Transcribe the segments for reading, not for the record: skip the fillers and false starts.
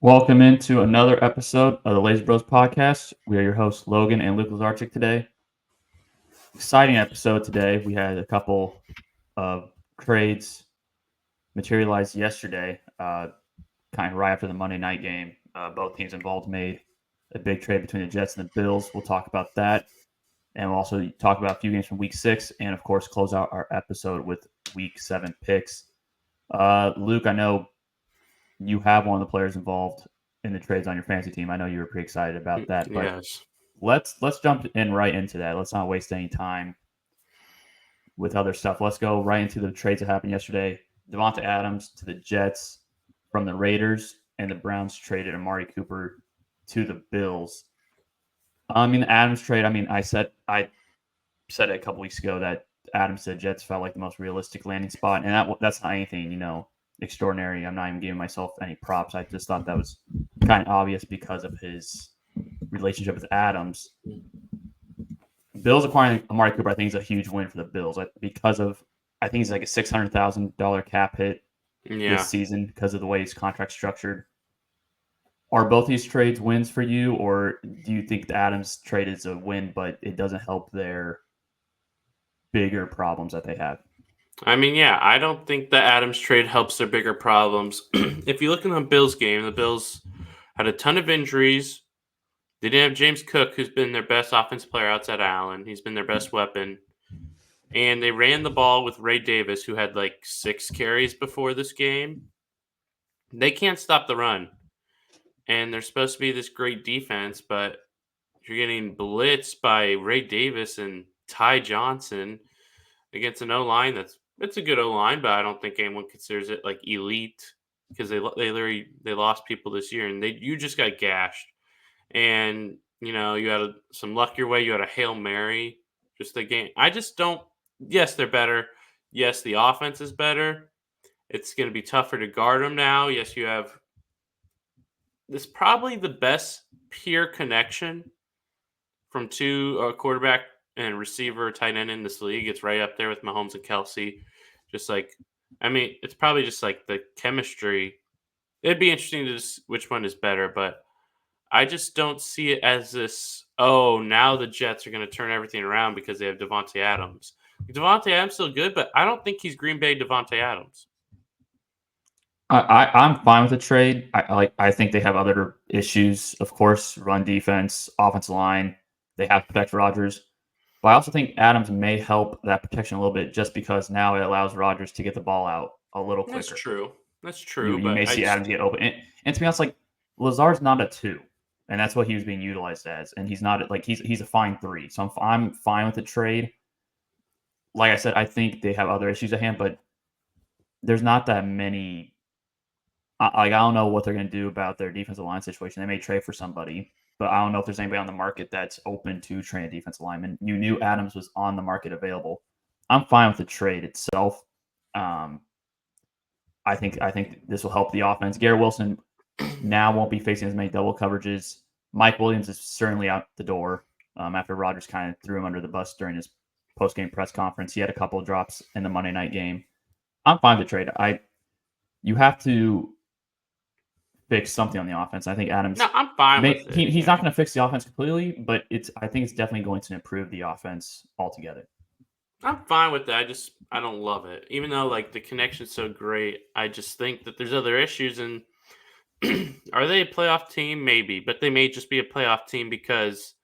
Welcome into another episode of the Lazy Bros podcast. We are your hosts, Logan and Luke today. Exciting episode today. We had a couple of trades materialize yesterday, kind of right after the Monday night game. Both teams involved made a big trade between the Jets and the Bills. We'll talk about that. And we'll also talk about a few games from week 6 and, of course, close out our episode with week 7 picks. Luke, I know you have one of the players involved in the trades on your fantasy team. I know you were pretty excited about that, but Yes. let's jump in right into that. Let's not waste any time with other stuff. Let's go right into the trades that happened yesterday. Davante Adams to the Jets from the Raiders, and the Browns traded Amari Cooper to the Bills. The Adams trade. I said it a couple weeks ago that Adams to the Jets felt like the most realistic landing spot, and that's not anything extraordinary. I'm not even giving myself any props. I just thought that was kind of obvious because of his relationship with Adams. Bills acquiring Amari Cooper, I think, is a huge win for the Bills because of I think he's like a $600,000 cap hit this season because of the way his contract's structured. Are both these trades wins for you, or do you think the Adams trade is a win, but it doesn't help their bigger problems that they have? I don't think the Adams trade helps their bigger problems. If you look in the Bills game, the Bills had a ton of injuries. They didn't have James Cook, who's been their best offensive player outside Allen. He's been their best weapon. And they ran the ball with Ray Davis, who had like 6 carries before this game. They can't stop the run. And they're supposed to be this great defense, but you're getting blitzed by Ray Davis and Ty Johnson against an O-line it's a good O-line, but I don't think anyone considers it like elite because they lost people this year and you just got gashed. And you had some luck your way. You had a Hail Mary. Just the game. I just don't. Yes, they're better. Yes, the offense is better. It's going to be tougher to guard them now. Yes, you have this probably the best peer connection from two quarterback and receiver tight end in this league. It's right up there with Mahomes and Kelsey. It's probably just like the chemistry. It'd be interesting to see which one is better, but I just don't see it as this, now the Jets are going to turn everything around because they have Davante Adams. Davante Adams still good, but I don't think he's Green Bay Davante Adams. I'm fine with the trade. I think they have other issues, of course, run defense, offensive line. They have to protect Rodgers. But I also think Adams may help that protection a little bit just because now it allows Rodgers to get the ball out a little quicker. That's true. You may see Adams get open. And to be honest, like Lazard's not a 2, and that's what he was being utilized as. And he's not like he's a fine 3. So I'm fine with the trade. Like I said, I think they have other issues at hand, but there's not that many. I don't know what they're going to do about their defensive line situation. They may trade for somebody, but I don't know if there's anybody on the market that's open to trade a defensive lineman. You knew Adams was on the market available. I'm fine with the trade itself. I think this will help the offense. Garrett Wilson now won't be facing as many double coverages. Mike Williams is certainly out the door after Rodgers kind of threw him under the bus during his post-game press conference. He had a couple of drops in the Monday night game. I'm fine with the trade. You have to fix something on the offense. I think Adams. No, I'm fine with it. He's not going to fix the offense completely, but I think it's definitely going to improve the offense altogether. I'm fine with that. I don't love it, even though like the connection's so great. I just think that there's other issues. And are they a playoff team? Maybe, but they may just be a playoff team because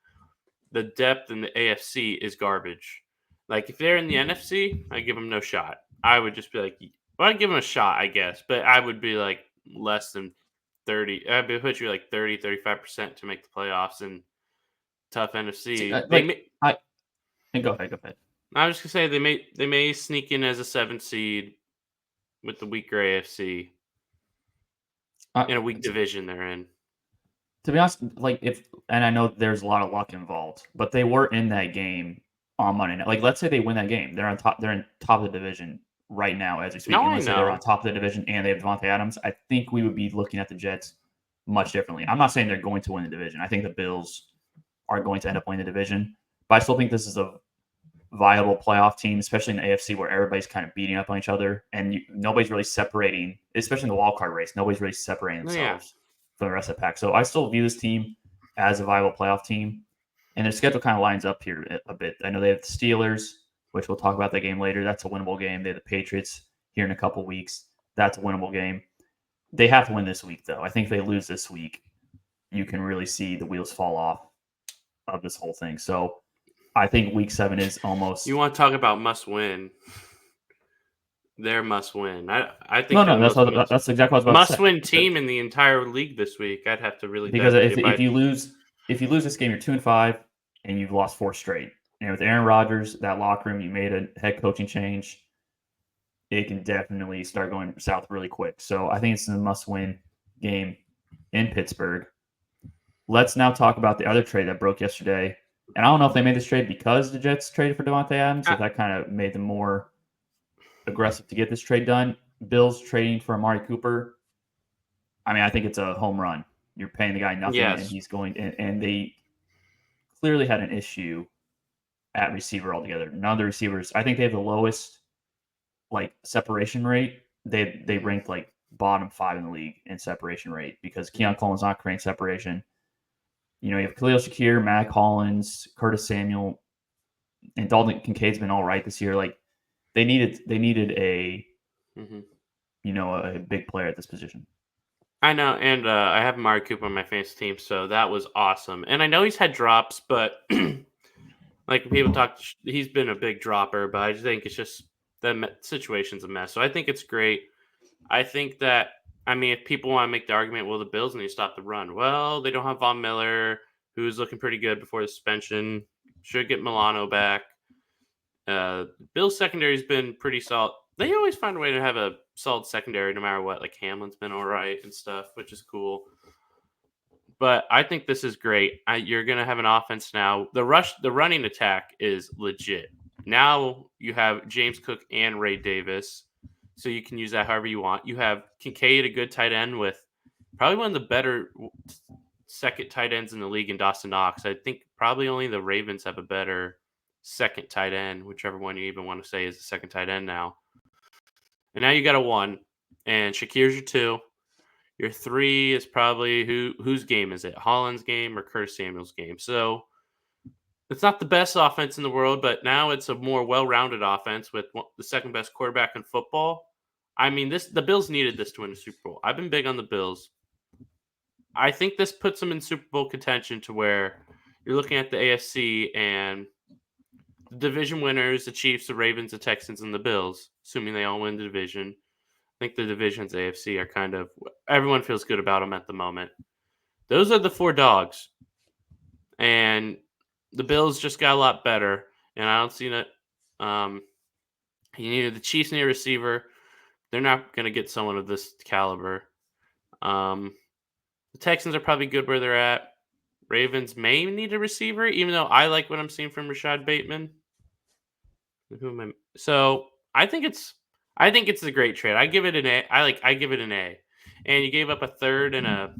the depth in the AFC is garbage. Like if they're in the NFC, I give them no shot. I would just be like, well, I'd give them a shot, I guess, but I would be like less than 30. I'd put you like 30, 35% to make the playoffs in tough NFC. Go ahead. I was just gonna say they may sneak in as a 7 seed with the weaker AFC in a weak division they're in. To be honest, and I know there's a lot of luck involved, but they were in that game on Monday night. Like, let's say they win that game, they're on top. They're in top of the division right now as we speak. Let's say they're on top of the division and they have Davante Adams. I think we would be looking at the Jets much differently. I'm not saying they're going to win the division. I think the Bills are going to end up winning the division, but I still think this is a viable playoff team, especially in the AFC where everybody's kind of beating up on each other and nobody's really separating, especially in the wild card race. Nobody's really separating themselves. for the rest of the pack. So I still view this team as a viable playoff team, and their schedule kind of lines up here a bit. I know they have the Steelers, which we'll talk about that game later. That's a winnable game. They have the Patriots here in a couple weeks. That's a winnable game. They have to win this week, though. I think if they lose this week, you can really see the wheels fall off of this whole thing. So I think week 7 is almost. You want to talk about must win? They're must win. I think that's exactly what I was about must to say. win team in the entire league this week. I'd have to really because if you lose this game, you're 2-5 and you've lost 4 straight. And with Aaron Rodgers, that locker room, you made a head coaching change. It can definitely start going south really quick. So I think it's a must-win game in Pittsburgh. Let's now talk about the other trade that broke yesterday. And I don't know if they made this trade because the Jets traded for Davante Adams, if that kind of made them more aggressive to get this trade done. Bills trading for Amari Cooper. I mean, I think it's a home run. You're paying the guy nothing, and he's going. And they clearly had an issue at receiver altogether. None of the receivers. I think they have the lowest separation rate. They ranked bottom 5 in the league in separation rate because Keon Coleman's not creating separation. You have Khalil Shakir, Mac Hollins, Curtis Samuel, and Dalton Kincaid's been all right this year. They needed a a big player at this position. I know, and I have Amari Cooper on my fantasy team, so that was awesome. And I know he's had drops, but people talk, he's been a big dropper. But I just think it's just the situation's a mess. So I think it's great. I think that, if people want to make the argument, well, the Bills need to stop the run. Well, they don't have Von Miller, who's looking pretty good before the suspension. Should get Milano back. Bills secondary's been pretty solid. They always find a way to have a solid secondary no matter what. Hamlin's been all right and stuff, which is cool. But I think this is great. You're going to have an offense now. The running attack is legit. Now you have James Cook and Ray Davis, so you can use that however you want. You have Kincaid, a good tight end with probably one of the better second tight ends in the league in Dawson Knox. I think probably only the Ravens have a better second tight end, whichever one you even want to say is the second tight end now. And now you got a 1, and Shakir's your 2. Your 3 is probably whose game is it? Holland's game or Curtis Samuel's game? So it's not the best offense in the world, but now it's a more well-rounded offense with the second best quarterback in football. The Bills needed this to win the Super Bowl. I've been big on the Bills. I think this puts them in Super Bowl contention to where you're looking at the AFC and the division winners, the Chiefs, the Ravens, the Texans, and the Bills, assuming they all win the division. I think the divisions AFC are kind of everyone feels good about them at the moment. Those are the 4 dogs, and the Bills just got a lot better. And I don't see that. You needed the Chiefs need a receiver. They're not going to get someone of this caliber. The Texans are probably good where they're at. Ravens may need a receiver, even though I like what I'm seeing from Rashad Bateman. So I think it's a great trade. I give it an A. I give it an A. And you gave up a third and a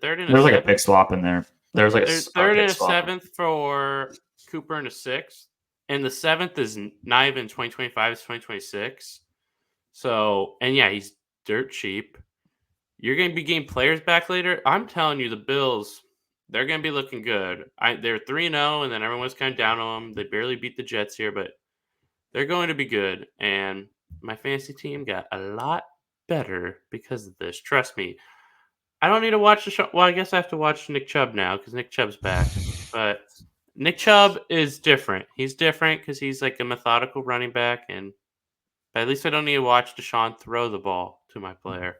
third and a There's seventh? a pick swap in there. There's a third and a 7th for Cooper and a 6th. And the 7th is not even 2025, it's 2026. So, and yeah, he's dirt cheap. You're going to be getting players back later. I'm telling you, the Bills, they're going to be looking good. They're 3-0, and then everyone's kind of down on them. They barely beat the Jets here, but they're going to be good. And my fantasy team got a lot better because of this. Trust me. I don't need to watch the show. Well, I guess I have to watch Nick Chubb now because Nick Chubb's back. But Nick Chubb is different. He's different because he's like a methodical running back. But at least I don't need to watch Deshaun throw the ball to my player.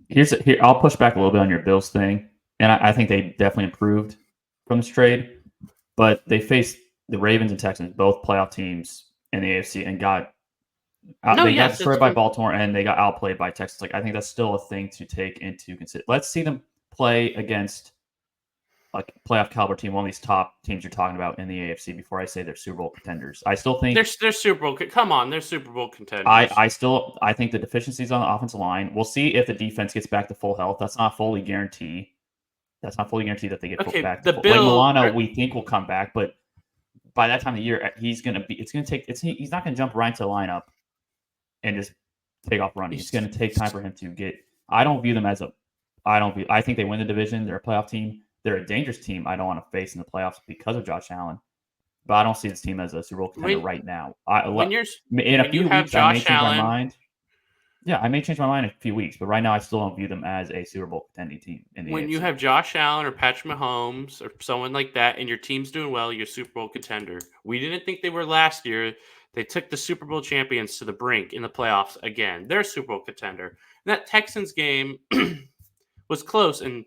Here, I'll push back a little bit on your Bills thing, and I think they definitely improved from this trade. But they faced the Ravens and Texans, both playoff teams in the AFC, and got destroyed by Baltimore, and they got outplayed by Texas. I think that's still a thing to take into consideration. Let's see them play against a playoff caliber team, one of these top teams you're talking about in the AFC, before I say they're Super Bowl contenders. I still think they're Super Bowl. Come on, they're Super Bowl contenders. I think the deficiencies on the offensive line. We'll see if the defense gets back to full health. That's not fully guaranteed. That's not fully guaranteed that they get back. The Milano, we think will come back, but by that time of the year, he's going to be. It's going to take. He's not going to jump right into the lineup and just take off running. It's going to take time for him to get. I don't view them as a I think they win the division. They're a playoff team. They're a dangerous team. I don't want to face in the playoffs because of Josh Allen. But I don't see this team as a Super Bowl contender right now. When you're In a when you few have weeks, I may Josh change my Allen, mind. Yeah, I may change my mind in a few weeks, but right now I still don't view them as a Super Bowl contending team in the when you AFC. have Josh Allen or Patrick Mahomes or someone like that, and your team's doing well, you're a Super Bowl contender. We didn't think they were last year. They took the Super Bowl champions to the brink in the playoffs again. They're a Super Bowl contender. And that Texans game was close, and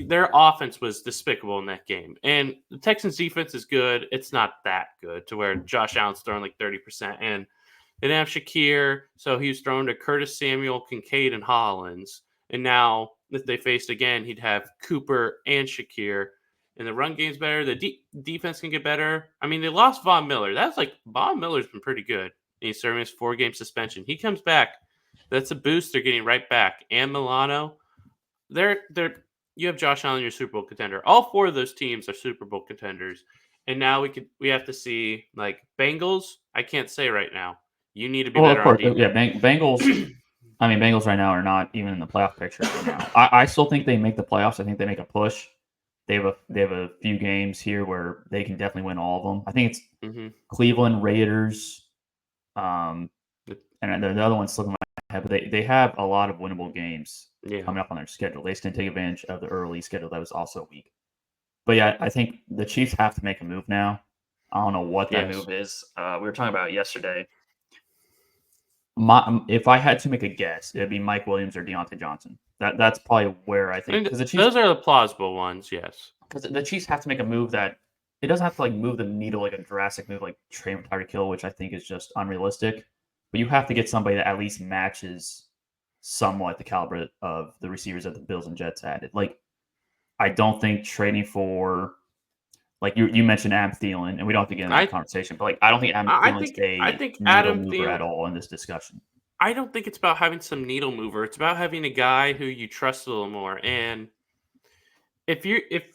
their offense was despicable in that game. And the Texans defense is good. It's not that good to where Josh Allen's throwing like 30%. And they didn't have Shakir, so he was thrown to Curtis Samuel, Kincaid, and Hollins. And now, if they faced again, he'd have Cooper and Shakir. And the run game's better. The defense can get better. I mean, they lost Von Miller. That's like, Von Miller's been pretty good. And he's serving his 4-game suspension. He comes back. That's a boost. They're getting right back. And Milano. You have Josh Allen, your Super Bowl contender. All 4 of those teams are Super Bowl contenders. And now we have to see, like, Bengals. I can't say right now. You need to be better on defense. Yeah, Bengals. I mean, Bengals right now are not even in the playoff picture right now. I still think they make the playoffs. I think they make a push. They have a few games here where they can definitely win all of them. I think it's Cleveland, Raiders, and the other one's slipping my head, but they have a lot of winnable games coming up on their schedule. They just didn't take advantage of the early schedule that was also weak. But yeah, I think the Chiefs have to make a move now. I don't know what that move is. We were talking about it yesterday. If I had to make a guess, it'd be Mike Williams or Deontay Johnson. That's probably where I think, because the Chiefs, those are the plausible ones, yes. Because the Chiefs have to make a move that it doesn't have to like move the needle like a drastic move like trading Tyreek Hill, which I think is just unrealistic. But you have to get somebody that at least matches somewhat the caliber of the receivers that the Bills and Jets added. Like, I don't think trading for, like you mentioned Adam Thielen, and we don't have to get into that conversation, but like I don't think Adam Thielen's a needle mover at all in this discussion. I don't think it's about having some needle mover. It's about having a guy who you trust a little more. And if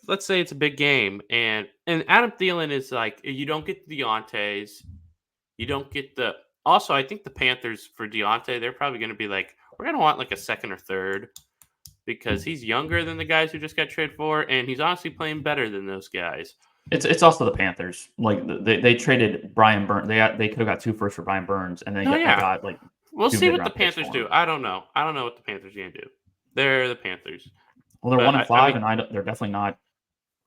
let's say it's a big game, and Adam Thielen is like, you don't get the Deontay's, you don't get the. Also, I think the Panthers for Deontay, they're probably going to be like, we're going to want like a second or third, because he's younger than the guys who just got traded for, and he's honestly playing better than those guys. It's also the Panthers. Like they traded Brian Burns. They could have got 2 firsts for Brian Burns, and then got like. We'll see what the Panthers do. I don't know. I don't know what the Panthers are going to do. They're the Panthers. Well, they're 1-5, and they're definitely not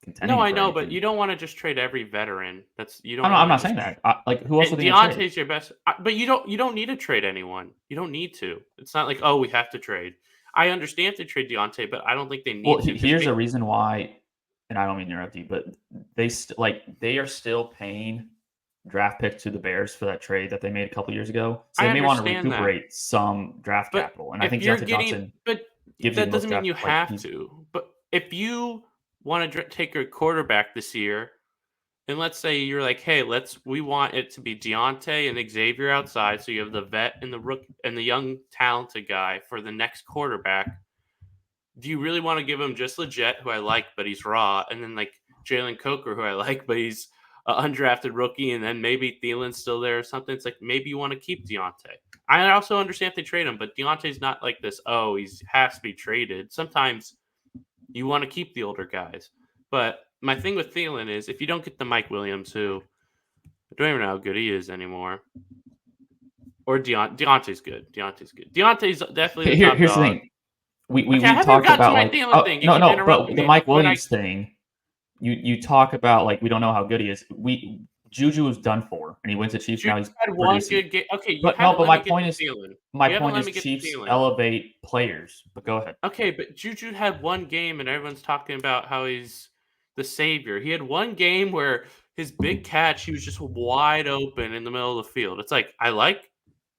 contending. No, I know, but you don't want to just trade every veteran. I'm not saying that. Like, who else? Deontay's your best, but you don't need to trade anyone. You don't need to. It's not like, oh, we have to trade. I understand to trade Deontay, but I don't think they need to. Here's a reason why, and I don't mean to interrupt you, but they are still paying draft picks to the Bears for that trade that they made a couple years ago. So they may want to recuperate some draft capital. And I think Deontay Johnson gives that doesn't mean you have to. But if you want to take a quarterback this year, and let's say you're like, hey, we want it to be Deontay and Xavier outside, so you have the vet and the rook and the young talented guy for the next quarterback. Do you really want to give him just Legette, who I like, but he's raw, and then like Jalen Coker, who I like, but he's an undrafted rookie, and then maybe Thielen's still there or something? It's like, maybe you want to keep Deontay. I also understand if they trade him, but Deontay's not like this, oh, he has to be traded. Sometimes you want to keep the older guys. But my thing with Thielen is, if you don't get the Mike Williams, who I don't even know how good he is anymore, or Deontay's good. Deontay's definitely the top here's dog. The thing. We talked about like but the Mike Williams thing. You talk about like we don't know how good he is. Juju was done for, and he went to Chiefs. Now he's had one good game. Okay, but my point is Chiefs elevate players. But go ahead. Okay, but Juju had one game, and everyone's talking about how he's the savior. He had one game where his big catch, he was just wide open in the middle of the field. It's like, I like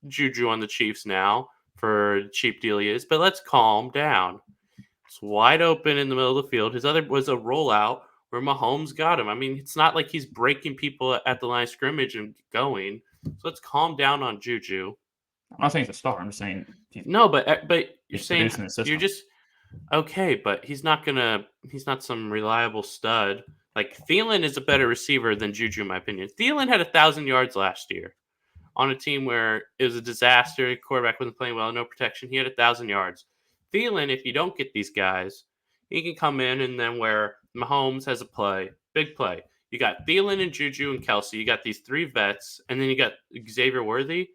Juju on the Chiefs now for cheap deal he is, but let's calm down. It's wide open in the middle of the field. His other was a rollout where Mahomes got him. I mean, it's not like he's breaking people at the line of scrimmage and going. So let's calm down on Juju. I'm not saying he's a star. I'm just saying but you're saying you're just okay, but he's not some reliable stud. Like, Thielen is a better receiver than Juju, in my opinion. Thielen had 1,000 yards last year on a team where it was a disaster. The quarterback wasn't playing well, no protection. He had 1,000 yards. Thielen, if you don't get these guys, he can come in and then where Mahomes has a big play. You got Thielen and Juju and Kelsey. You got these 3 vets, and then you got Xavier Worthy.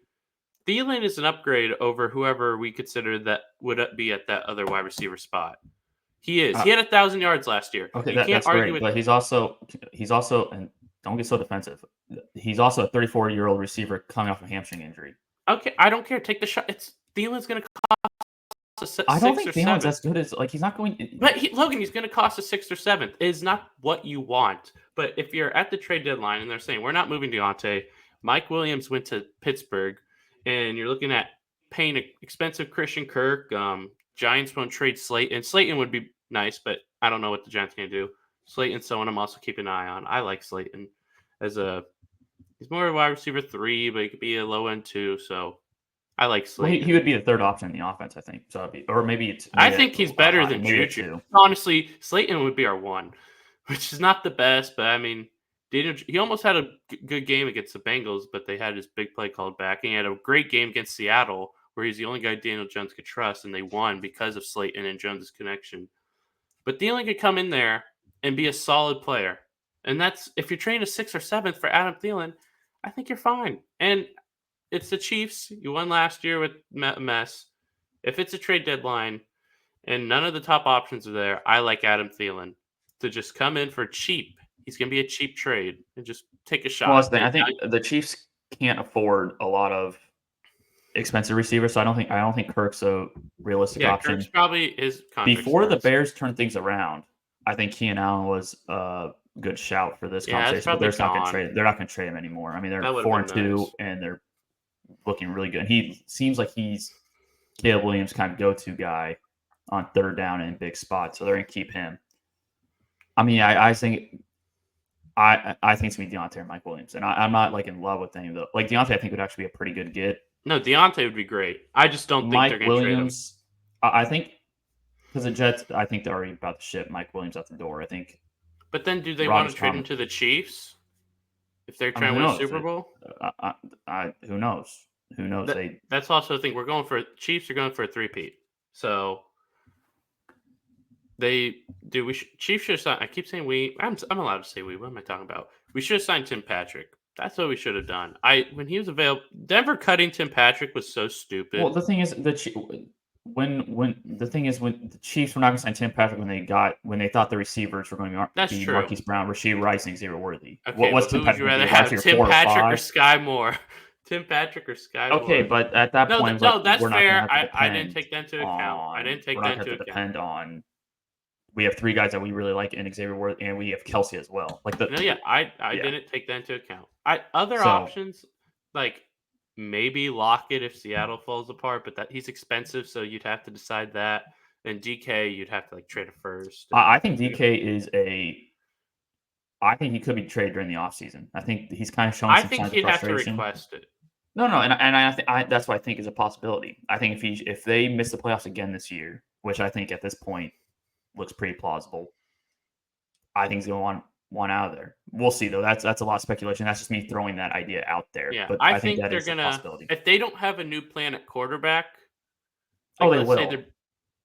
Thielen is an upgrade over whoever we consider that would be at that other wide receiver spot. He is. He had 1,000 yards last year. Okay, You can't that's argue great, with but he's also, and don't get so defensive. He's also a 34-year-old receiver coming off a hamstring injury. Okay, I don't care. Take the shot. It's Thielen's going to cost a I don't 6 think or Thielen's 7. as good as he's not going. But Logan, he's going to cost a 6th or 7th. It is not what you want. But if you're at the trade deadline and they're saying we're not moving Davante, Mike Williams went to Pittsburgh, and you're looking at paying an expensive Christian Kirk. Giants won't trade Slayton. Slayton would be nice, but I don't know what the Giants are going to do. Slayton's someone I'm also keeping an eye on. I like Slayton he's more of a wide receiver 3, but he could be a low end 2. So I like Slayton. Well, he would be the third option in the offense, I think. So, or maybe it's. I think he's better than Juju. Honestly, Slayton would be our 1, which is not the best, but I mean, he almost had a good game against the Bengals, but they had his big play called back. And he had a great game against Seattle, where he's the only guy Daniel Jones could trust, and they won because of Slayton and Jones' connection. But Thielen could come in there and be a solid player. And that's, if you're trading a 6th or 7th for Adam Thielen, I think you're fine. And it's the Chiefs. You won last year with mess. If it's a trade deadline and none of the top options are there, I like Adam Thielen to just come in for cheap. He's going to be a cheap trade and just take a shot. Well, I think the Chiefs can't afford a lot of expensive receivers, so I don't think Kirk's a realistic option. Kirk's probably his before the Bears turned things around. I think Keenan Allen was a good shout for this conversation, but they're not going to trade him anymore. I mean, they're 4-2 and they're looking really good. And he seems like he's Caleb Williams' kind of go-to guy on third down and in big spots, so they're going to keep him. I mean, I think it's going to be Deontay or Mike Williams, and I'm not in love with any of those. Deontay, I think would actually be a pretty good get. No, Deontay would be great. I just don't think they're going to trade him. I think because the Jets, I think they're already about to ship Mike Williams out the door. I think. But then, do they want to trade him to the Chiefs if they're trying to win a Super Bowl? Who knows? Who knows? That's also the thing. Chiefs are going for a 3-peat. So Chiefs should sign. I keep saying we. I'm allowed to say we. What am I talking about? We should have signed Tim Patrick. That's what we should have done. When he was available, Denver cutting Tim Patrick was so stupid. Well, the thing is when the Chiefs were not going to sign Tim Patrick when they thought the receivers were going to be Marquise Brown, Rasheed Rice, and Xavier Worthy. Okay, what's Tim Patrick? Would you rather have Tim Patrick or Sky Moore? Tim Patrick or Sky Moore? Okay, but at that point, that's we're fair. Not gonna I didn't take that into account. Depend on. We have 3 guys that we really like in Xavier Worthy, and we have Kelsey as well. I didn't take that into account. Options maybe Lockett if Seattle falls apart, but he's expensive, so you'd have to decide that. And DK, you'd have to trade a first. I think DK I think he could be traded during the offseason. I think he's kind of showing some signs of frustration. I think he'd have to request it. No, and that's what I think is a possibility. I think if they miss the playoffs again this year, which I think at this point looks pretty plausible, I think he's going to want one out of there. We'll see, though. That's a lot of speculation. That's just me throwing that idea out there. Yeah, but I think they're going to – if they don't have a new plan at quarterback – they will.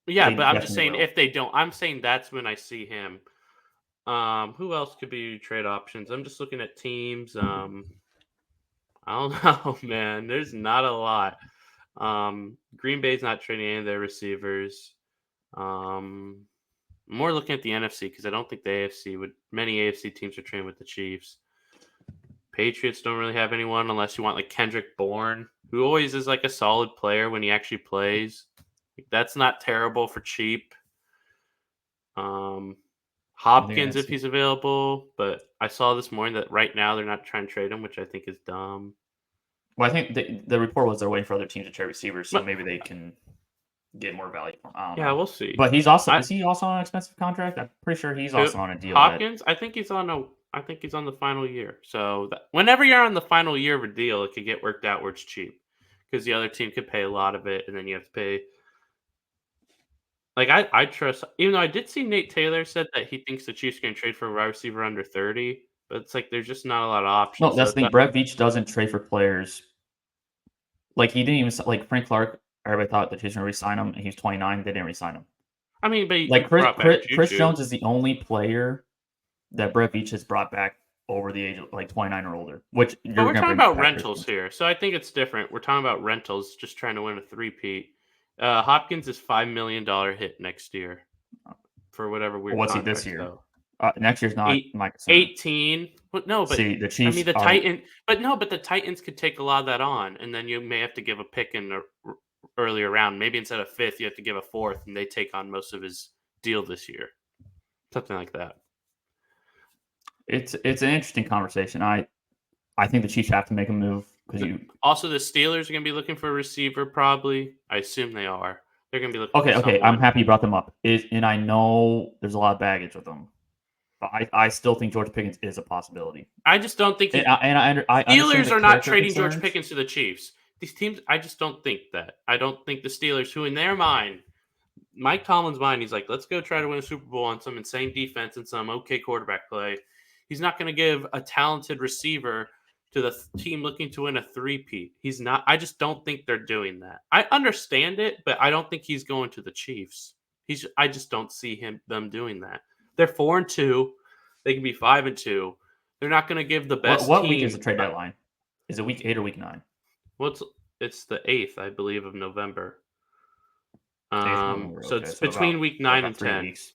Yeah, but I'm just saying if they don't – I'm saying that's when I see him. Who else could be trade options? I'm just looking at teams. I don't know, man. There's not a lot. Green Bay's not trading any of their receivers. More looking at the NFC because I don't think the AFC would. Many AFC teams are trading with the Chiefs. Patriots don't really have anyone unless you want Kendrick Bourne, who always is a solid player when he actually plays. That's not terrible for cheap. Hopkins if he's available, but I saw this morning that right now they're not trying to trade him, which I think is dumb. Well, I think the report was they're waiting for other teams to trade receivers, so maybe they can get more value from him. Yeah, we'll see. But is he also on an expensive contract? I'm pretty sure he's also on a deal. Hopkins, I think he's on the final year. So whenever you're on the final year of a deal, it could get worked out where it's cheap because the other team could pay a lot of it, and then you have to pay. I trust, even though I did see Nate Taylor said that he thinks the Chiefs are going to trade for a wide receiver under 30, but it's there's just not a lot of options. No, that's the thing. Brett Veach doesn't trade for players. He didn't even Frank Clark. everybody thought the Chiefs were going to re-sign him, and he's 29. They didn't re-sign him. I mean, but he Like Chris, brought back Chris Juju. Jones is the only player that Brett Veach has brought back over the age of like 29 or older. Which But we're talking about rentals here, so I think it's different. We're talking about rentals, just trying to win a three-peat. Hopkins is $5 million hit next year for whatever weird What's he contract. this year? Though. Next year's not my concern. 18. But no, but see the Chiefs. I mean the Titans. But no, but the Titans could take a lot of that on, and then you may have to give a pick in the earlier round. Maybe instead of fifth, you have to give a fourth, and they take on most of his deal this year. Something like that. It's an interesting conversation. I think the Chiefs have to make a move because also the Steelers are going to be looking for a receiver. Probably, I assume they are. They're going to be looking. Okay, for okay. someone. I'm happy you brought them up. And I know there's a lot of baggage with them, but I still think George Pickens is a possibility. I just don't think. Steelers are not trading George Pickens to the Chiefs. These teams, I just don't think that. I don't think the Steelers, who in their mind, Mike Tomlin's mind, he's like, let's go try to win a Super Bowl on some insane defense and some okay quarterback play. He's not going to give a talented receiver to the team looking to win a three-peat. He's not. I just don't think they're doing that. I understand it, but I don't think he's going to the Chiefs. I just don't see them doing that. They're 4-2. They can be 5-2. They're not going to give the best. What team, week is the trade deadline? Is it week 8 or week 9? Well, it's the 8th, I believe, of November. November, so it's between about, week 9 and 3 10. weeks.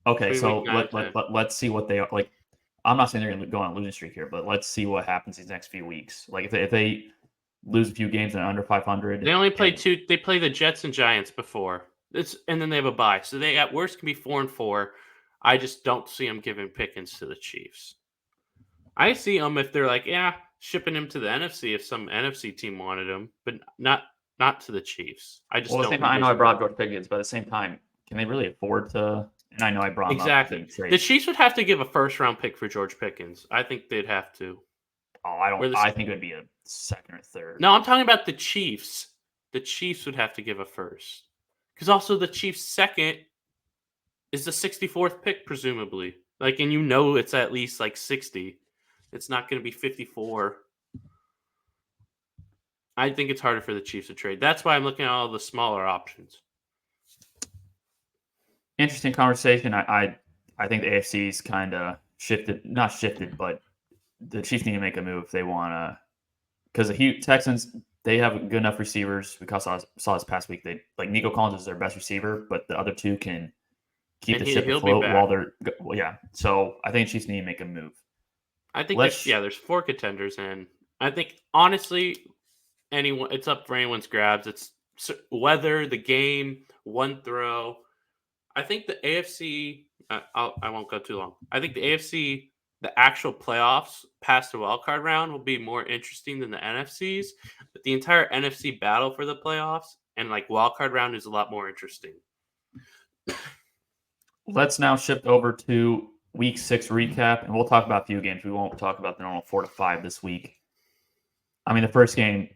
Okay, between so week 9 let's see what they are like. I'm not saying they're going to go on a losing streak here, but let's see what happens these next few weeks. Like if they lose a few games and under 500, they only play two. They play the Jets and Giants before. And then they have a bye, so they at worst can be 4-4. I just don't see them giving Pickens to the Chiefs. I see them if they're like, yeah, shipping him to the NFC if some NFC team wanted him, but not to the Chiefs. I just don't. I know I brought George Pickens, but at the same time, can they really afford to? And I know I brought him exactly. The Chiefs would have to give a first-round pick for George Pickens. I think they'd have to. Oh, I don't. I think it would be a second or third. No, I'm talking about the Chiefs. The Chiefs would have to give a first, because also the Chiefs' second is the 64th pick, presumably. Like, and it's at least like 60. It's not going to be 54. I think it's harder for the Chiefs to trade. That's why I'm looking at all the smaller options. Interesting conversation. I think the AFC's kind of not shifted, but the Chiefs need to make a move if they want to. Because the Texans, they have good enough receivers. We saw this past week. They like Nico Collins is their best receiver, but the other two can keep the ship afloat while they're. Well, yeah. So I think Chiefs need to make a move. I think there's 4 contenders, and I think honestly, it's up for anyone's grabs. It's weather, the game, one throw. I think the AFC. I won't go too long. I think the AFC, the actual playoffs past the wild card round, will be more interesting than the NFC's. But the entire NFC battle for the playoffs and like wild card round is a lot more interesting. Let's now shift over to Week 6 recap, and we'll talk about a few games. We won't talk about the normal 4 to 5 this week. I mean, the first game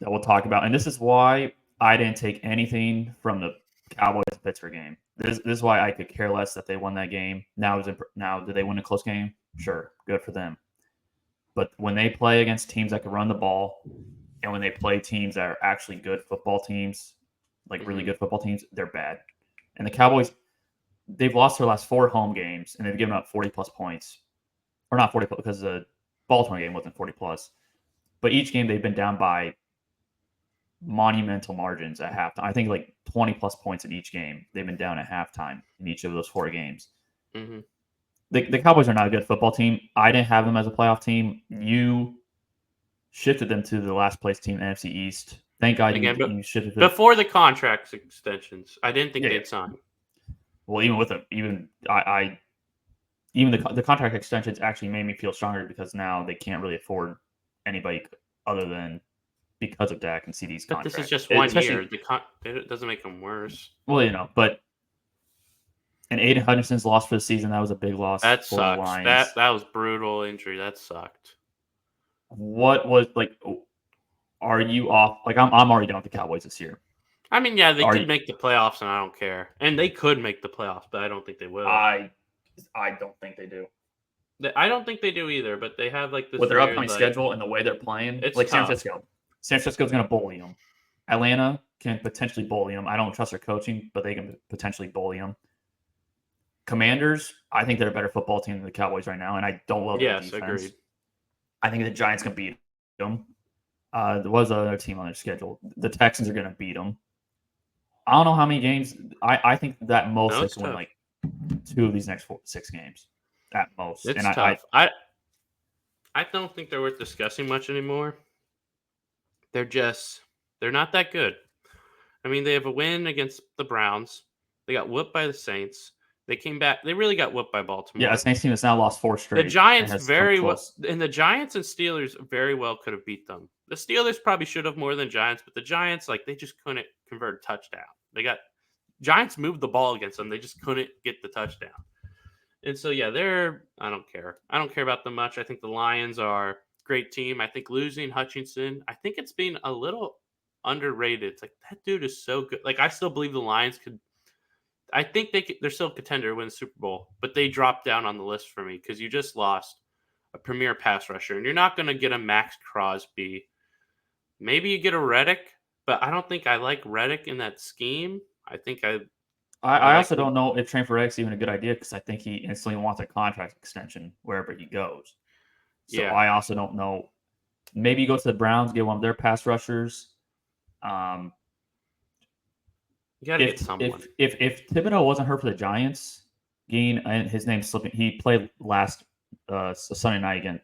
that we'll talk about, and this is why I didn't take anything from the Cowboys-Pittsburgh game. This is why I could care less that they won that game. Now, did they win a close game? Sure, good for them. But when they play against teams that can run the ball, and when they play teams that are actually good football teams, like really good football teams, they're bad. And the Cowboys, they've lost their last 4 home games, and they've given up 40-plus points. Or not 40, because the Baltimore game wasn't 40-plus. But each game they've been down by monumental margins at halftime. I think like 20-plus points in each game. They've been down at halftime in each of those 4 games. Mm-hmm. The Cowboys are not a good football team. I didn't have them as a playoff team. You shifted them to the last place team, NFC East. Thank God you shifted them. Before the contract extensions, I didn't think they'd sign. Well, even with them, the contract extensions actually made me feel stronger because now they can't really afford anybody other than because of Dak and CD's contract. But this is just 1 year. It doesn't make them worse. Well, but and Aiden Hutchinson's loss for the season, that was a big loss. That sucks. That was brutal injury. That sucked. What was like? Are you off? Like I'm already done with the Cowboys this year. I mean, yeah, they could make the playoffs, and I don't care. And they could make the playoffs, but I don't think they will. I don't think they do. I don't think they do either. But they have like this with their upcoming schedule and the way they're playing. It's like tough. San Francisco's going to bully them Atlanta can potentially bully them. I don't trust their coaching, but they can potentially bully them. Commanders, I think they're a better football team than the Cowboys right now, and I don't love their defense. Agreed. I think the Giants can beat them. There was another team on their schedule. The Texans are going to beat them. I don't know how many games. I think that most they can win like 2 of these next 6 games at most. It's and tough. I don't think they're worth discussing much anymore. They're not that good. I mean, they have a win against the Browns. They got whooped by the Saints. They came back. They really got whooped by Baltimore. Yeah, a Saints team has now lost 4 straight. The Giants and the Giants and Steelers very well could have beat them. The Steelers probably should have more than Giants, but the Giants, they just couldn't convert a touchdown. Giants moved the ball against them. They just couldn't get the touchdown. And so, yeah, I don't care. I don't care about them much. I think the Lions are a great team. I think losing Hutchinson, I think it's been a little underrated. It's like, that dude is so good. I still believe the Lions could. I think they're still a contender to win the Super Bowl, but they dropped down on the list for me because you just lost a premier pass rusher, and you're not going to get a Max Crosby. Maybe you get a Reddick, but I don't think I like Reddick in that scheme. I think I also don't know if training for Reddick's even a good idea because I think he instantly wants a contract extension wherever he goes. So I also don't know. Maybe you go to the Browns, get one of their pass rushers. You got to get someone. If Thibodeau wasn't hurt for the Giants, his name's slipping. He played last Sunday night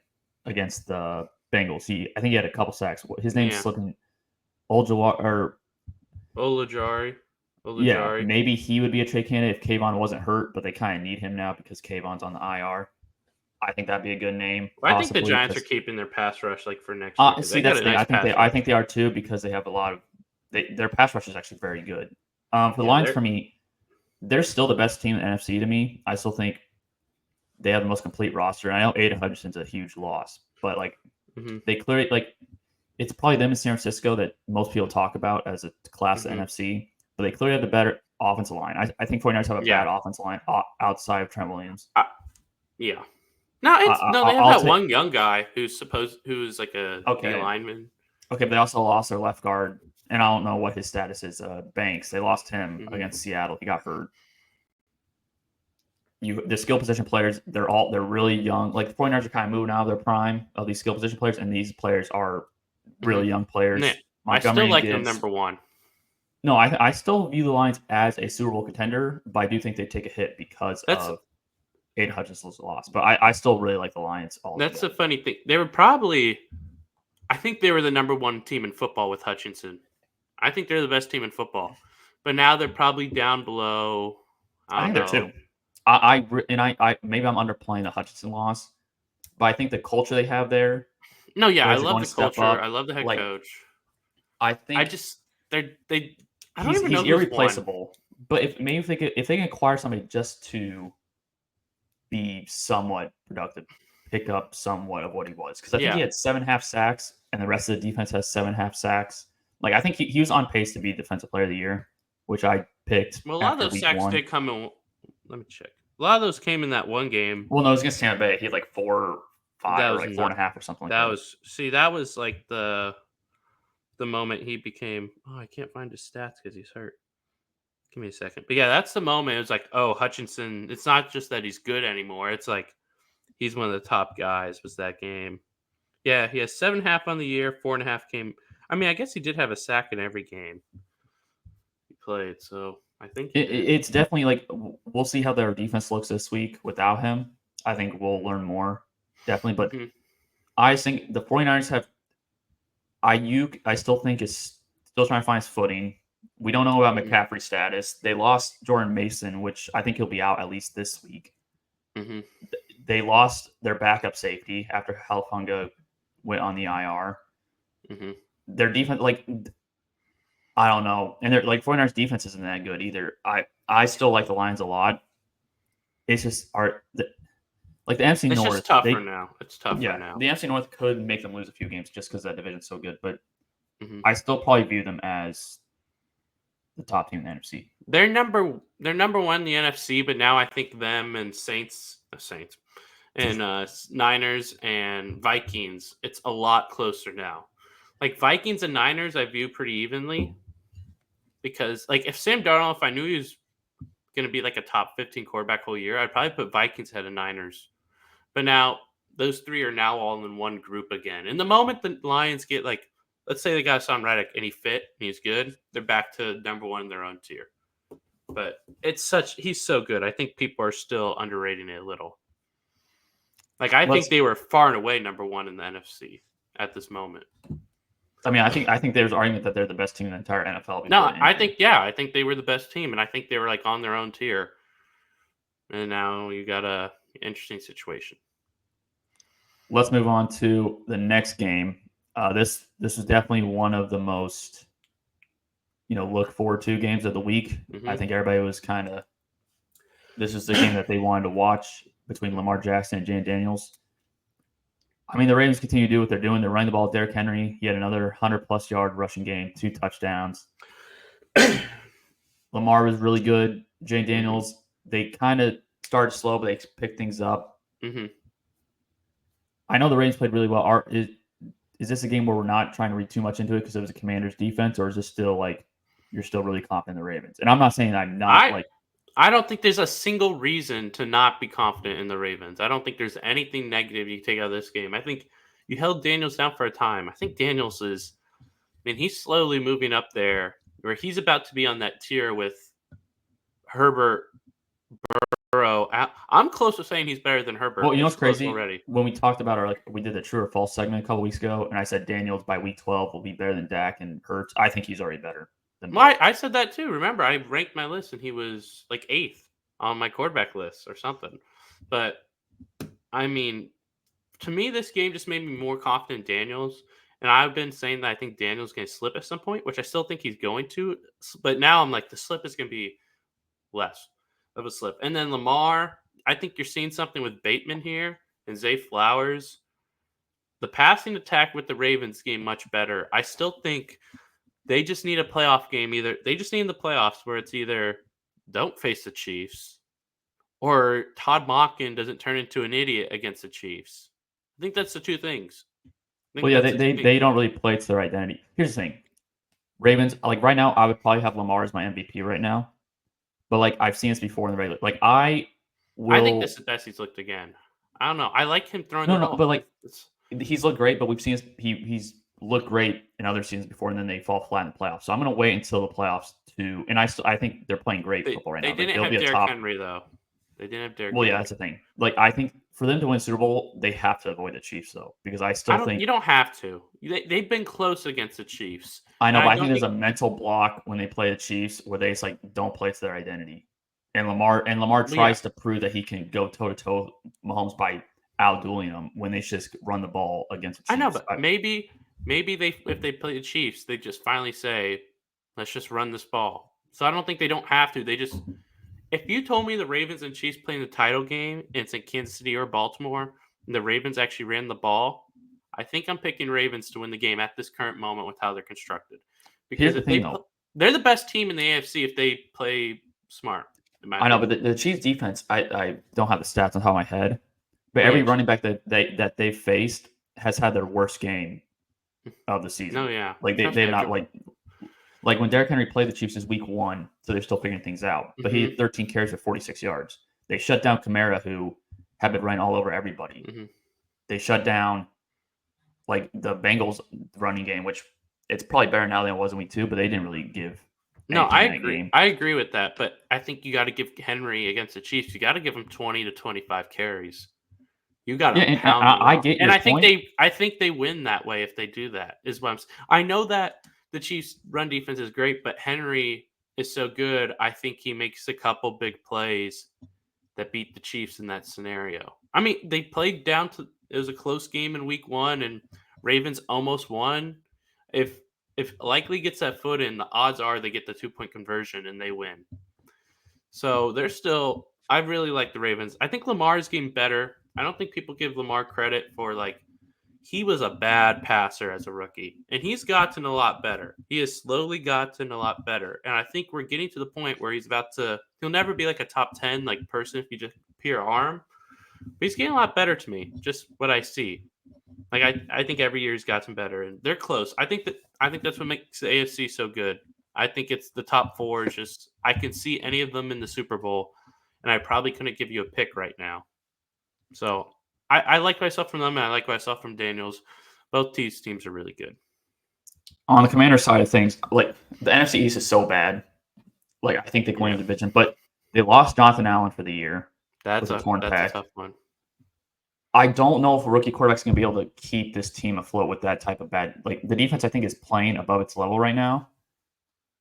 against the Bengals. I think he had a couple sacks. His name's slipping. Olajari. Yeah, maybe he would be a trade candidate if Kayvon wasn't hurt, but they kind of need him now because Kayvon's on the IR. I think that'd be a good name. Well, I think the Giants are keeping their pass rush for next year. See, that's the thing. I think they are too because they have a lot of their pass rush is actually very good. For the Lions, for me, they're still the best team in the NFC to me. I still think they have the most complete roster. I know Aiden Hutchinson's a huge loss, but they clearly it's probably them in San Francisco that most people talk about as a class of the NFC. But they clearly have the better offensive line. I think 49ers have a bad offensive line outside of Trent Williams. Yeah. No, they have one young guy who's like a D lineman. Okay, but they also lost their left guard, and I don't know what his status is. Banks. They lost him against Seattle. He got hurt. The skill position players, they're really young. The 49ers are kind of moving out of their prime of these skill position players, and these players are really young players. Yeah. I still like them number one. No, I still view the Lions as a Super Bowl contender, but I do think they take a hit because of Aiden Hutchinson's loss. But I still really like the Lions. That's the funny thing. They were I think they were the number one team in football with Hutchinson. I think they're the best team in football. But now they're probably down below. I think they're too. I maybe I'm underplaying the Hutchinson loss, but I think the culture they have there. No, yeah, I love the culture. I love the head coach. I think I don't even know he's irreplaceable. But if they can acquire somebody just to be somewhat productive, pick up somewhat of what he was, because I think he had 7.5 sacks, and the rest of the defense has 7.5 sacks. I think he was on pace to be Defensive Player of the Year, which I picked. Well, a lot of those sacks did come in. Let me check. A lot of those came in that one game. Well, no, it was against Tampa Bay. He had 4 or 5 or 4.5 or something. That was the moment he became. Oh, I can't find his stats because he's hurt. Give me a second. But yeah, that's the moment. It was Hutchinson. It's not just that he's good anymore. It's he's one of the top guys. Was that game? Yeah, he has 7.5 on the year. 4.5 came. I mean, I guess he did have a sack in every game he played. So I think it's definitely we'll see how their defense looks this week without him. I think we'll learn more. Definitely, but I think the 49ers have Ayuk. I still think is still trying to find his footing. We don't know about McCaffrey's status. They lost Jordan Mason, which I think he'll be out at least this week. Mm-hmm. They lost their backup safety after Hufanga went on the IR. Mm-hmm. Their defense, I don't know. And 49ers defense isn't that good either. I still like the Lions a lot. It's just the NFC North. It's just tougher now. It's tougher now. The NFC North could make them lose a few games just because that division's so good. But I still probably view them as the top team in the NFC. They're number one in the NFC, but now I think them and Saints and Niners and Vikings, it's a lot closer now. Like Vikings and Niners, I view pretty evenly because, like, if Sam Darnold, if I knew he was going to be like a top 15 quarterback whole year, I'd probably put Vikings ahead of Niners. But now those three are now all in one group again. And the moment the Lions get like, let's say they got Sam Reddick and he fit and he's good, they're back to number one in their own tier. But he's so good. I think people are still underrating it a little. Like I think they were far and away number one in the NFC at this moment. I mean, I think there's argument that they're the best team in the entire NFL. No, I think they were the best team, and I think they were like on their own tier. And now you got a interesting situation. Let's move on to the next game. This is definitely one of the most look forward to games of the week. Mm-hmm. I think everybody was this is the game that they wanted to watch between Lamar Jackson and Jane Daniels. I mean, the Ravens continue to do what they're doing. They're running the ball with Derrick Henry. He had another 100-plus yard rushing game, 2 touchdowns. Lamar was really good. Jane Daniels, they kind of started slow, but they picked things up. Mm-hmm. I know the Ravens played really well. Is this a game where we're not trying to read too much into it because it was a Commanders defense, or is this still like you're still really confident in the Ravens? And I'm not saying I'm not I don't think there's a single reason to not be confident in the Ravens. I don't think there's anything negative you take out of this game. I think you held Daniels down for a time. I think Daniels he's slowly moving up there where he's about to be on that tier with Herbert, Burrow. I'm close to saying he's better than Herbert. Well, you know what's crazy? Already. When we talked about we did the true or false segment a couple weeks ago, and I said Daniels by week 12 will be better than Dak and Hurts. I think he's already better. I said that too. Remember, I ranked my list and he was like 8th on my quarterback list or something. But I mean, to me, this game just made me more confident in Daniels. And I've been saying that I think Daniels going to slip at some point, which I still think he's going to. But now I'm like, the slip is going to be less of a slip. And then Lamar, I think you're seeing something with Bateman here and Zay Flowers. The passing attack with the Ravens game much better. I still think they just need a playoff game. They just need in the playoffs where it's either don't face the Chiefs or Todd Monken doesn't turn into an idiot against the Chiefs. I think that's the two things. Well, yeah, they don't really play to their identity. Here's the thing. Ravens, like right now, I would probably have Lamar as my MVP right now. But like I've seen this before in the regular. Like I think this is the best he's looked again. I don't know. I like him throwing the ball. No, but like he's looked great, but we've seen he's looked great in other seasons before, and then they fall flat in the playoffs. So I'm going to wait until the playoffs and I think they're playing great football right now. They didn't have Derrick Henry though. They didn't have Derrick. Well, yeah, that's the thing. Like I think for them to win Super Bowl, they have to avoid the Chiefs though, because I still think you don't have to. They've been close against the Chiefs. I know, but I think there's a mental block when they play the Chiefs where they just like don't play to their identity. And Lamar tries to prove that he can go toe to toe Mahomes by out-dueling him when they just run the ball against the Chiefs. I know, but maybe if they play the Chiefs, they just finally say, let's just run this ball. So I don't think they don't have to. They just if you told me the Ravens and Chiefs playing the title game and it's in Kansas City or Baltimore and the Ravens actually ran the ball, I think I'm picking Ravens to win the game at this current moment with how they're constructed. Because they're the best team in the AFC if they play smart. I know, but the Chiefs defense, I don't have the stats on top of my head, but every running back that they've faced has had their worst game of the season. Oh yeah, like they're not like when Derrick Henry played the Chiefs is week 1, so they're still figuring things out. But he had 13 carries for 46 yards. They shut down Kamara, who had been running all over everybody. Mm-hmm. They shut down like the Bengals running game, which it's probably better now than it was in week 2, but they didn't really give. No, I agree. I agree with that, but I think you got to give Henry against the Chiefs. You got to give him 20 to 25 carries. You got to pound him. I get your point. I think they win that way if they do that. Is what I'm saying. I know that the Chiefs' run defense is great, but Henry is so good. I think he makes a couple big plays that beat the Chiefs in that scenario. I mean, they played down to it was a close game in week 1, and Ravens almost won. If Likely gets that foot in, the odds are they get the 2-point conversion and they win. So they're still – I really like the Ravens. I think Lamar is getting better. I don't think people give Lamar credit for, he was a bad passer as a rookie, and he's gotten a lot better. He has slowly gotten a lot better, and I think we're getting to the point where he's about to – he'll never be a top 10 person if you just pure arm, but he's getting a lot better to me, just what I see. Like I think every year he's gotten better, and they're close. I think that's what makes the AFC so good. I think it's the top four. Is just I can see any of them in the Super Bowl, and I probably couldn't give you a pick right now. So I like myself from them, and I like myself from Daniels. Both these teams are really good. On the Commander side of things, like the NFC East is so bad. Like I think they can win the division, but they lost Jonathan Allen for the year. That's a tough one. I don't know if a rookie quarterback's going to be able to keep this team afloat with that type of bad. Like the defense, I think, is playing above its level right now.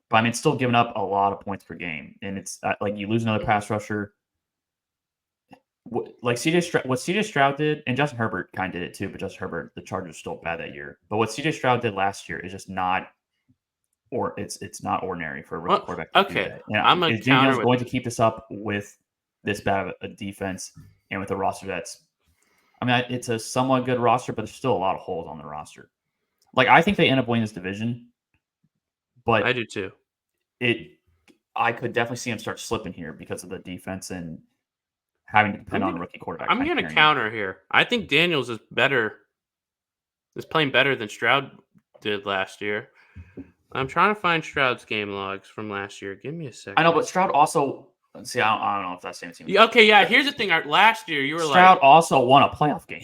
But I mean, it's still giving up a lot of points per game, and it's like you lose another pass rusher. Like what CJ Stroud did, and Justin Herbert kind of did it too. But Justin Herbert, the Chargers still bad that year. But what CJ Stroud did last year is just not, or it's not ordinary for a rookie quarterback to do that. And I'm is Daniels going to keep this up with this bad of a defense and with a roster that's. I mean, it's a somewhat good roster, but there's still a lot of holes on the roster. Like, I think they end up winning this division, but I do too. I could definitely see them start slipping here because of the defense and having to depend on a rookie quarterback. I'm going to counter here. I think Daniels is playing better than Stroud did last year. I'm trying to find Stroud's game logs from last year. Give me a second. I know, but Stroud also. See, I don't know if that's the same team. Okay, yeah. Here's the thing. Last year, you were Stroud also won a playoff game.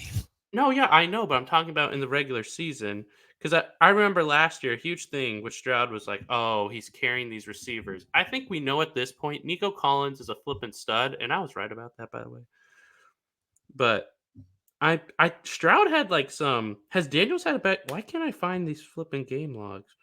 No, yeah, I know, but I'm talking about in the regular season because I remember last year a huge thing with Stroud was like, oh, he's carrying these receivers. I think we know at this point Nico Collins is a flippin' stud, and I was right about that, by the way. But Stroud had like some. Has Daniels had a bet? Why can't I find these flipping game logs?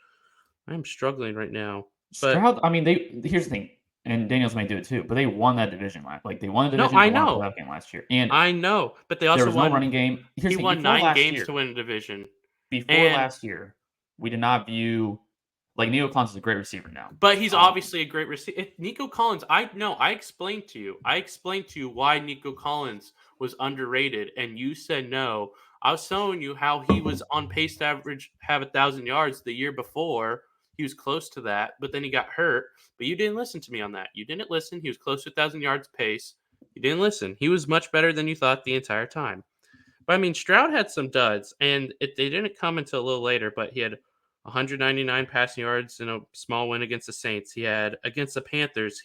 I'm struggling right now. Stroud, I mean, here's the thing. And Daniels may do it too, but they won that division. Like they won the division. No, I know. Won a game last year, and I know, but they also there was no running game. He won 9 games to win the division. Before last year, we did not view like Nico Collins is a great receiver now, but he's obviously a great receiver. Nico Collins, I explained to you why Nico Collins was underrated, and you said no. I was showing you how he was on pace to have 1,000 yards the year before. He was close to that, but then he got hurt. But you didn't listen to me on that. You didn't listen. He was close to 1,000 yards pace. You didn't listen. He was much better than you thought the entire time. But, I mean, Stroud had some duds, and they didn't come until a little later, but he had 199 passing yards in a small win against the Saints. He had, against the Panthers,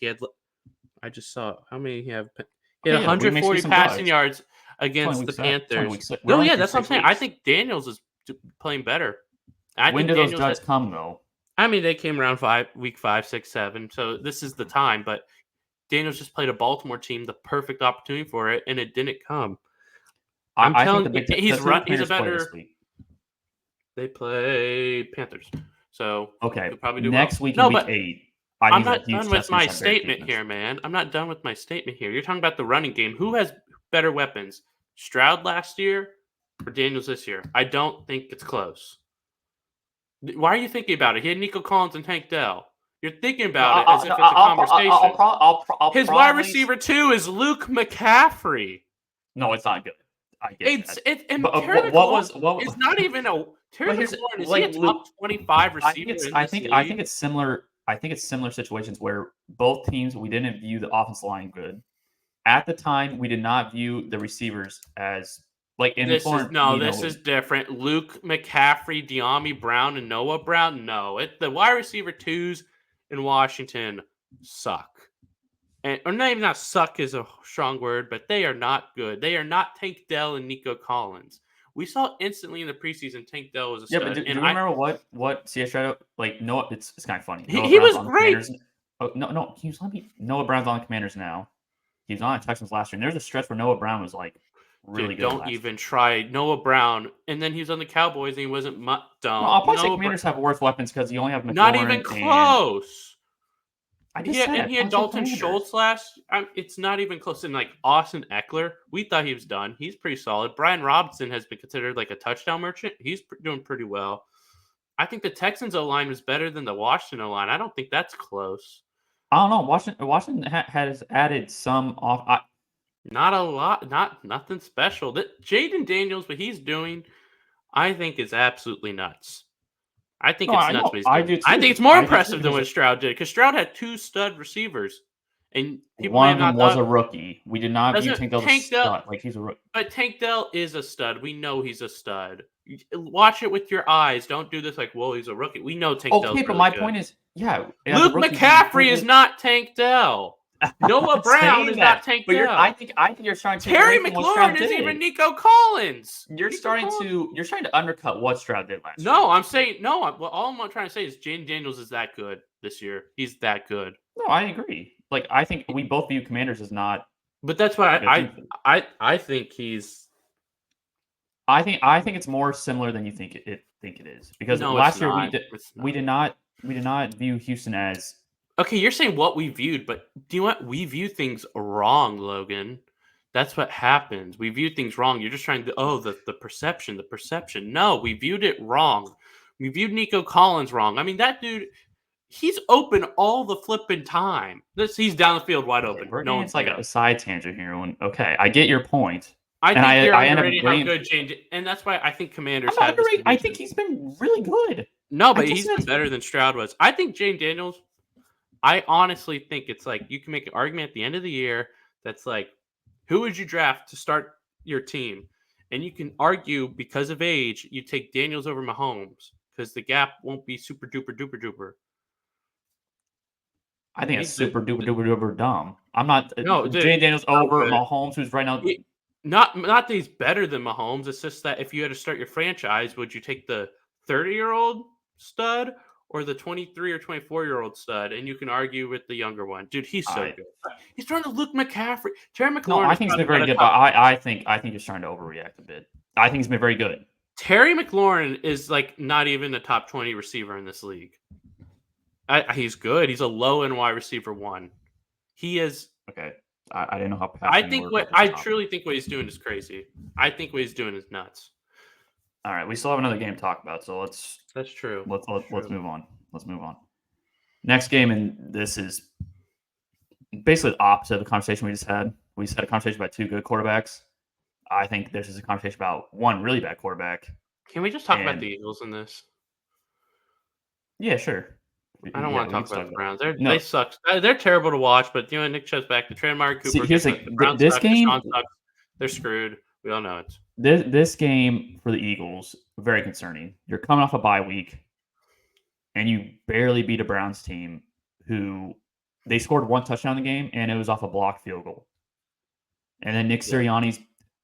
I just saw, how many he had? He had 140 passing yards against the Panthers. No, yeah, that's what I'm saying. I think Daniels is playing better. When do those duds come, though? I mean, they came around week 5, 6, 7. So this is the time. But Daniels just played a Baltimore team, the perfect opportunity for it, and it didn't come. I'm telling you, he's a better. They play Panthers, so okay. Probably do next well. Week. No, but week 8. I'm not done with my statement here, man. I'm not done with my statement here. You're talking about the running game. Who has better weapons? Stroud last year or Daniels this year? I don't think it's close. Why are you thinking about it? He had Nico Collins and Tank Dell. You're thinking about it as if it's a conversation. His wide receiver 2 is Luke McCaffrey. No, it's not good. I get that. What was not even a Terry McLaurin. Is he a top 25 receiver? I think it's similar. I think it's similar situations where both teams we didn't view the offensive line good. At the time, we did not view the receivers as like in this is different. Luke McCaffrey, De'Ami Brown, and Noah Brown. No, the wide receiver 2s in Washington suck. Or not suck is a strong word, but they are not good. They are not Tank Dell and Nico Collins. We saw instantly in the preseason Tank Dell was a stud. Yeah, but do you remember what CS Shadow like? Noah, it's kind of funny. He was great. No, Noah Brown's on the Commanders now. He was on the Texans last year, and there's a stretch where Noah Brown was like really good. Don't even try Noah Brown, and then he was on the Cowboys and he wasn't dumb. No, I'll probably say Commanders have worse weapons because you only have McLaurin. Not even close. He had Dalton Schultz last. It's not even close. And like Austin Eckler, we thought he was done. He's pretty solid. Brian Robinson has been considered like a touchdown merchant. He's doing pretty well. I think the Texans O-line was better than the Washington O-line. I don't think that's close. I don't know. Washington has added some off. Not a lot. Nothing special. Jaden Daniels, what he's doing, I think is absolutely nuts. I think it's nuts what he's doing. I think it's more impressive than what Stroud did because Stroud had 2 stud receivers, And people may One have of them not was thought a rookie. We did not view doesn't Tank Dell as a Tank Dell, stud. Like he's a rookie. but Tank Dell is a stud. We know he's a stud. Watch it with your eyes. Don't do this like, well, he's a rookie. We know Tank Dell's Okay, but really my good. point is, yeah, as a Luke rookie, he McCaffrey is wasn't- not Tank Dell. Noah not Brown saying is that, not Tank but Dell. I think you're trying to take Terry away from what Stroud McLaurin isn't did. even Nico Collins. You're Nico starting Collins. to undercut what Stroud did last year. No, I'm saying no. Well, all I'm trying to say is Jaden Daniels is that good this year. He's that good. No, I agree. Like I think we both view Commanders as not. But that's why I think he's. I think it's more similar than you think it is because No, last it's year not. we did not view Houston as. Okay, you're saying what we viewed, but do you know what? We view things wrong, Logan. That's what happens. We view things wrong. You're just trying to the perception. No, we viewed it wrong. We viewed Nico Collins wrong. I mean, that dude, he's open all the flipping time. He's down the field wide open. We're No getting one's it's like a side tangent here. Okay, I get your point. I think and you're I end up underrating agreeing. how good Jane, and that's why I think Commanders I'm not had this underrating. I division. think he's been really good. No, but he's been better than Stroud was. I think Jane Daniels. I honestly think it's like you can make an argument at the end of the year that's like, who would you draft to start your team? And you can argue because of age, you take Daniels over Mahomes because the gap won't be super duper duper duper. I think it's super duper dumb. I'm not. No, Jay Daniels over good. Mahomes, who's right now. Not that he's better than Mahomes. It's just that if you had to start your franchise, would you take the 30-year-old stud or the 23 or 24-year-old stud? And you can argue with the younger one. Dude, he's so good. He's trying to Luke McCaffrey. Terry McLaurin. No, I think he's been very good, but I think he's trying to overreact a bit. I think he's been very good. Terry McLaurin is like not even a top 20 receiver in this league. He's good. He's a low end wide receiver one. He is okay. I didn't know how. I truly think what he's doing is crazy. I think what he's doing is nuts. All right, we still have another game to talk about, so let's. That's true. Let's move on. Let's move on. Next game, and this is basically the opposite of the conversation we just had. We just had a conversation about two good quarterbacks. I think this is a conversation about one really bad quarterback. Can we just talk about the Eagles in this? Yeah, sure. I don't want to talk about the Browns. They suck. They're terrible to watch, but Nick Chubb's back. The Amari Cooper. See, here's the Browns this suck, game. They're screwed. We all know it. This game for the Eagles, very concerning. You're coming off a bye week, and you barely beat a Browns team who they scored one touchdown in the game, and it was off a blocked field goal. And then Nick Sirianni's.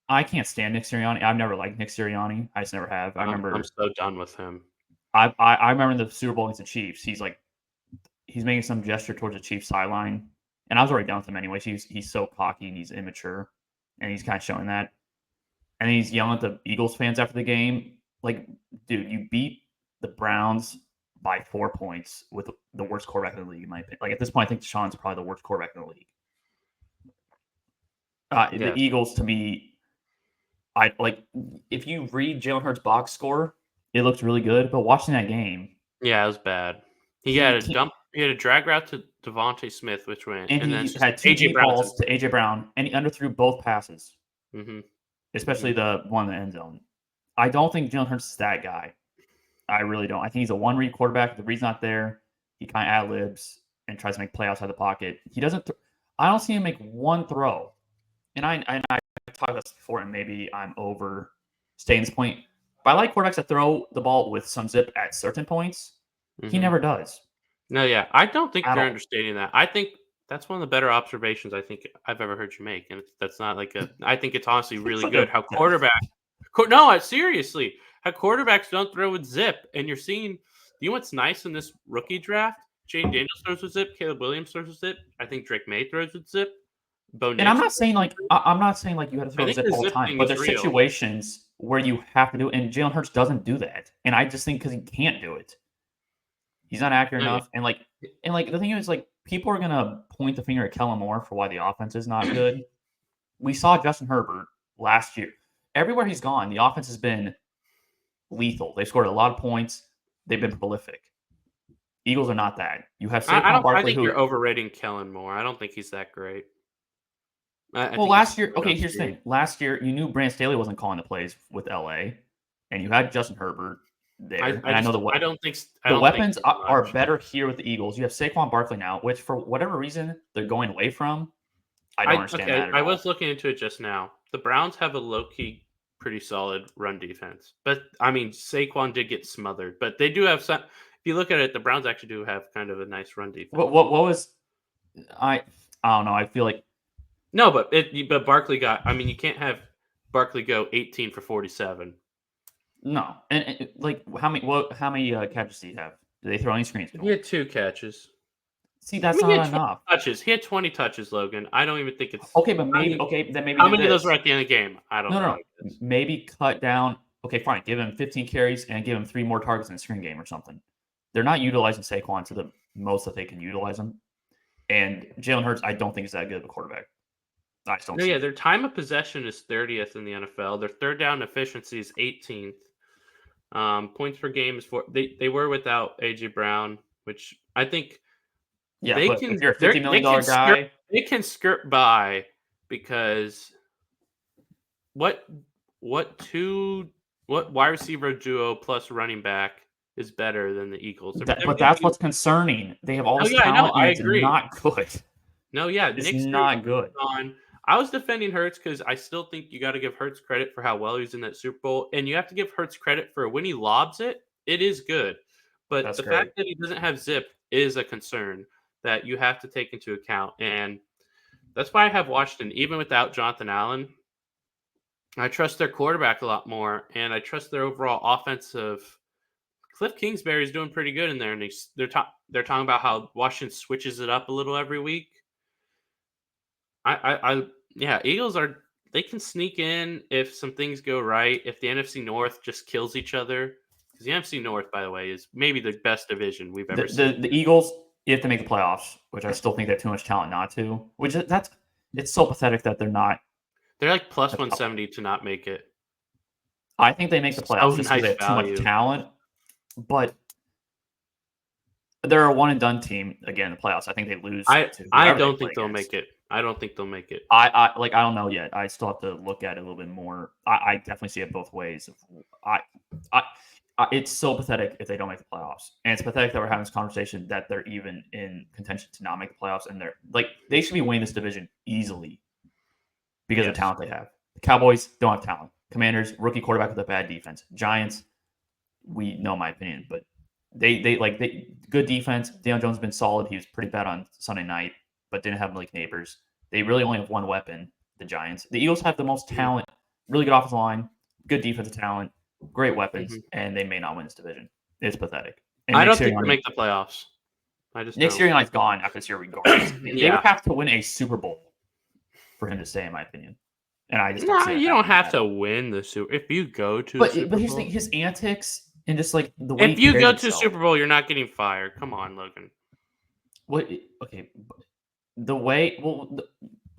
I can't stand Nick Sirianni. I've never liked Nick Sirianni. I just never have. I'm so done with him. I remember in the Super Bowl against the Chiefs, he's making some gesture towards the Chiefs sideline, and I was already done with him anyways. He's so cocky and he's immature, and he's kind of showing that. And he's yelling at the Eagles fans after the game, like, dude, you beat the Browns by 4 points with the worst quarterback in the league, in my opinion. Like at this point, I think Deshaun's probably the worst quarterback in the league. The Eagles, to me, if you read Jalen Hurts' box score, it looks really good, but watching that game, yeah, it was bad. He had a drag route to Davante Smith, which went, and he had two deep balls to AJ Brown, and he underthrew both passes, especially the one in the end zone. I don't think Jalen Hurts is that guy. I really don't. I think he's a one-read quarterback. The reason not there, he kind of ad-libs and tries to make play outside the pocket. He doesn't. I don't see him make one throw, and I talked about this before, and maybe I'm overstating this point. But I like quarterbacks that throw the ball with some zip at certain points. He never does. No, yeah. I don't think you're understating that. I think that's one of the better observations I think I've ever heard you make. And that's not like I think it's honestly really good how seriously, how quarterbacks don't throw with zip. And you're seeing, you know what's nice in this rookie draft? Jane Daniels throws with zip. Caleb Williams throws with zip. I think Drake May throws with zip. And I'm not saying like you have to throw zip all the time, but there's situations where you have to do it, and Jalen Hurts doesn't do that. And I just think because he can't do it, he's not accurate enough. And the thing is, like, people are gonna point the finger at Kellen Moore for why the offense is not good. We saw Justin Herbert last year. Everywhere he's gone, the offense has been lethal. They've scored a lot of points. They've been prolific. Eagles are not that. You have Saquon Barkley. I think you're overrating Kellen Moore. I don't think he's that great. Last year, here's the thing. Last year, you knew Brandon Staley wasn't calling the plays with LA, and you had Justin Herbert, there. I And I know just the I don't think the weapons as are much. better here with the Eagles. You have Saquon Barkley now, which for whatever reason they're going away from. I don't understand that at I was all. looking into it just now. The Browns have a low key, pretty solid run defense, but I mean Saquon did get smothered, but they do have some. If you look at it, the Browns actually do have kind of a nice run defense. What was I? I don't know. I feel like No, but Barkley got. I mean, you can't have Barkley go 18 for 47. no. And like how many catches do you have? Do they throw any screens to He him? had 2 catches. See, I that's mean, he not had 20 enough. touches. He had 20 touches, Logan. I don't even think it's. Okay, but I maybe mean, okay, then maybe how do many of those were this. at the end of the game? I don't No, know. no, I guess. maybe cut down. Okay, fine. Give him 15 carries and give him 3 more targets in the screen game or something. They're not utilizing Saquon to the most that they can utilize him. And Jalen Hurts, I don't think is that good of a quarterback. I just don't No, see yeah, it. their time of possession is 30th in the NFL. Their third down efficiency is 18th. Points per game is they were without AJ Brown, which I think Yeah, but if you're a they $50 million guy, they can skirt by because what what two what wide receiver duo plus running back is better than the Eagles? but that's what's concerning. They have all Oh this yeah, I know. talent, and I it's agree. not good. No, yeah, It's Nick Sirianni not good. on. I was defending Hurts because I still think you got to give Hurts credit for how well he was in that Super Bowl, and you have to give Hurts credit for when he lobs it, it is good. But That's the fact great. that he doesn't have zip is a concern that you have to take into account, and that's why I have Washington even without Jonathan Allen. I trust their quarterback a lot more, and I trust their overall offensive. Cliff Kingsbury is doing pretty good in there, and they're talking about how Washington switches it up a little every week. Yeah, Eagles are they can sneak in if some things go right. If the NFC North just kills each other, because the NFC North, by the way, is maybe the best division we've ever seen. The Eagles, you have to make the playoffs, which I still think they have too much talent not to. It's so pathetic that they're not. They're like plus 170 to not make it. I think they make the So playoffs just because nice they have too much value. talent, but they're a one and done team. Again, the playoffs. I think they lose to I whoever they don't play think they'll against. make it. I don't think they'll make it. I don't know yet. I still have to look at it a little bit more. I definitely see it both ways. I, I, it's so pathetic if they don't make the playoffs, and it's pathetic that we're having this conversation that they're even in contention to not make the playoffs, and they should be winning this division easily because of the Yes. talent they have. The Cowboys don't have talent. Commanders, rookie quarterback with a bad defense. Giants, we know my opinion, but they good defense. Daniel Jones has been solid. He was pretty bad on Sunday night, but didn't have Malik Neighbors. They really only have one weapon, the Giants. The Eagles have the most talent, really good offensive line, good defensive talent, great weapons, and they may not win this division. It's pathetic. And I Nick don't think they'll Sirianni, make the playoffs. I just Nick don't. Sirianni's gone after this year regardless. They would Yeah. have to win a Super Bowl for him to stay, in my opinion. And I just don't Nah, see that you don't happening have yet. to win the Super. If you go to the Super But here's the Bowl, thing, his antics and just like the way if he you carries go to the himself. Super Bowl, you're not getting fired. Come on, Logan. What? Okay, the way.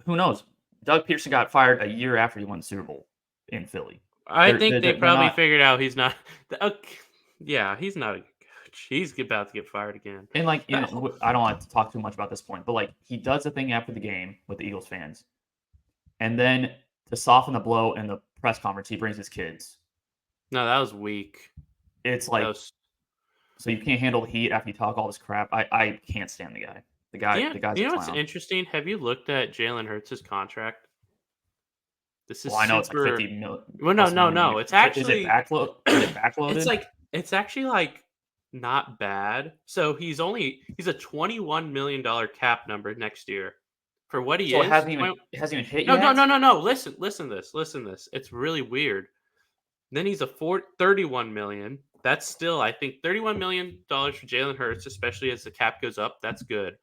Who knows? Doug Pearson got fired a year after he won the Super Bowl in Philly. I think they They're probably not. figured out he's not. Okay, yeah, he's not a good coach. He's about to get fired again. And like, That I don't want to talk too much about this point, but like, he does the thing after the game with the Eagles fans, and then to soften the blow in the press conference, he brings his kids. No, that was weak. It's like, so you can't handle the heat after you talk all this crap. I can't stand the guy. The guy's you a know what's clown. interesting? Have you looked at Jalen Hurts' contract? This is Well, I know super. it's like 50 million. Well, no. It's actually Is it backloaded? it's actually like not bad. So he's a $21 million cap number next year for what he So is. it hasn't even hit No, yet. no. Listen to this. It's really weird. Then he's a $31 million. That's still, I think, $31 million for Jalen Hurts, especially as the cap goes up. That's good.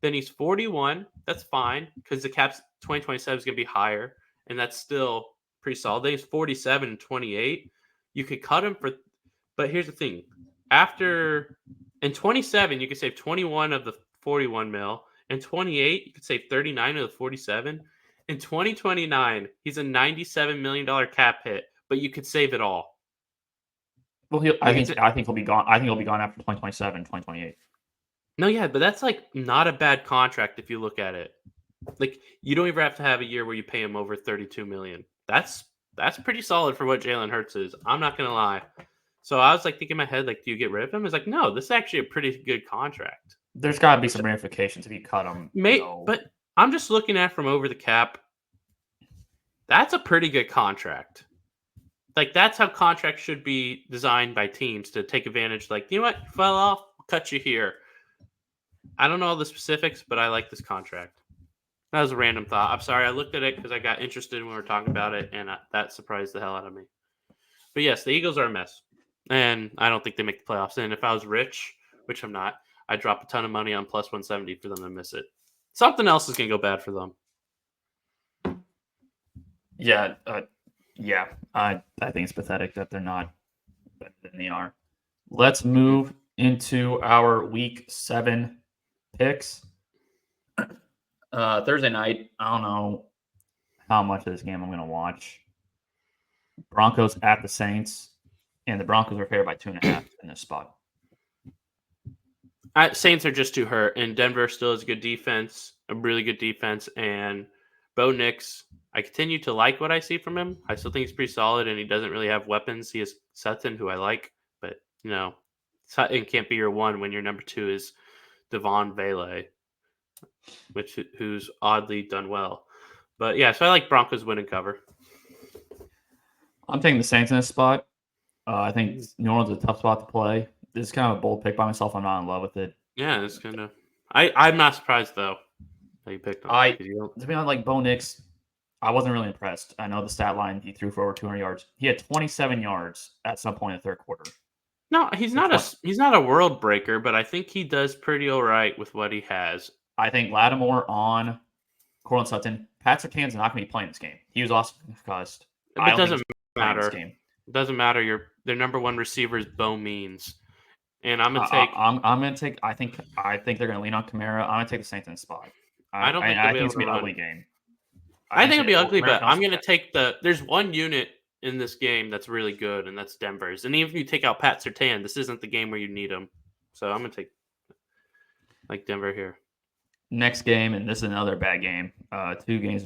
Then he's 41. That's fine because the cap's 2027 is going to be higher, and that's still pretty solid. Then he's 47 and 28. You could cut him for, but here's the thing: after in 27, you could save 21 of the 41 mil. In 28, you could save 39 of the 47. In 2029, he's a $97 million cap hit, but you could save it all. Well, I think he'll be gone. I think he'll be gone after 2027, 2028. No, yeah, but that's like not a bad contract if you look at it. Like you don't even have to have a year where you pay him over 32 million. That's pretty solid for what Jalen Hurts is. I'm not gonna lie. So I was like thinking in my head, like, do you get rid of him? It's like, no, this is actually a pretty good contract. There's got to be some ramifications if you cut him. But I'm just looking at from over the cap. That's a pretty good contract. Like, that's how contracts should be designed by teams to take advantage. Like, you know what? You fell off, I'll cut you here. I don't know all the specifics, but I like this contract. That was a random thought. I'm sorry. I looked at it because I got interested when we were talking about it, and that surprised the hell out of me. But yes, the Eagles are a mess, and I don't think they make the playoffs. And if I was rich, which I'm not, I'd drop a ton of money on plus 170 for them to miss it. Something else is going to go bad for them. Yeah, I think it's pathetic that they're not better than they are. Let's move into our Week 7 picks. Thursday night, I don't know how much of this game I'm going to watch. Broncos at the Saints, and the Broncos are favored by 2.5 in this spot. Saints are just too hurt, and Denver still has a good defense, a really good defense, and Bo Nix, I continue to like what I see from him. I still think he's pretty solid, and he doesn't really have weapons. He has Sutton, who I like, but, Sutton can't be your one when your number 2 is Davante, who's oddly done well. But, yeah, so I like Broncos win and cover. I'm taking the Saints in this spot. I think New Orleans is a tough spot to play. This is kind of a bold pick by myself. I'm not in love with it. Yeah, it's kind of. I'm not surprised though that you picked him. To be honest, like Bo Nix, I wasn't really impressed. I know the stat line he threw for over 200 yards. He had 27 yards at some point in the third quarter. No, he's not a world breaker, but I think he does pretty all right with what he has. I think Lattimore on Courtland Sutton. Pat Surtain's not going to be playing this game. He was also concussed. It doesn't matter. It doesn't matter. Their number 1 receiver is Bo Means. And I'm gonna take. I'm gonna take. I think they're gonna lean on Kamara. I'm gonna take the Saints in the spot. I think it's gonna be an ugly game. I think it'll be ugly, but I'm gonna take there's one unit in this game that's really good, and that's Denver's. And even if you take out Pat Surtain, this isn't the game where you need him. So I'm gonna take Denver here. Next game, and this is another bad game. A game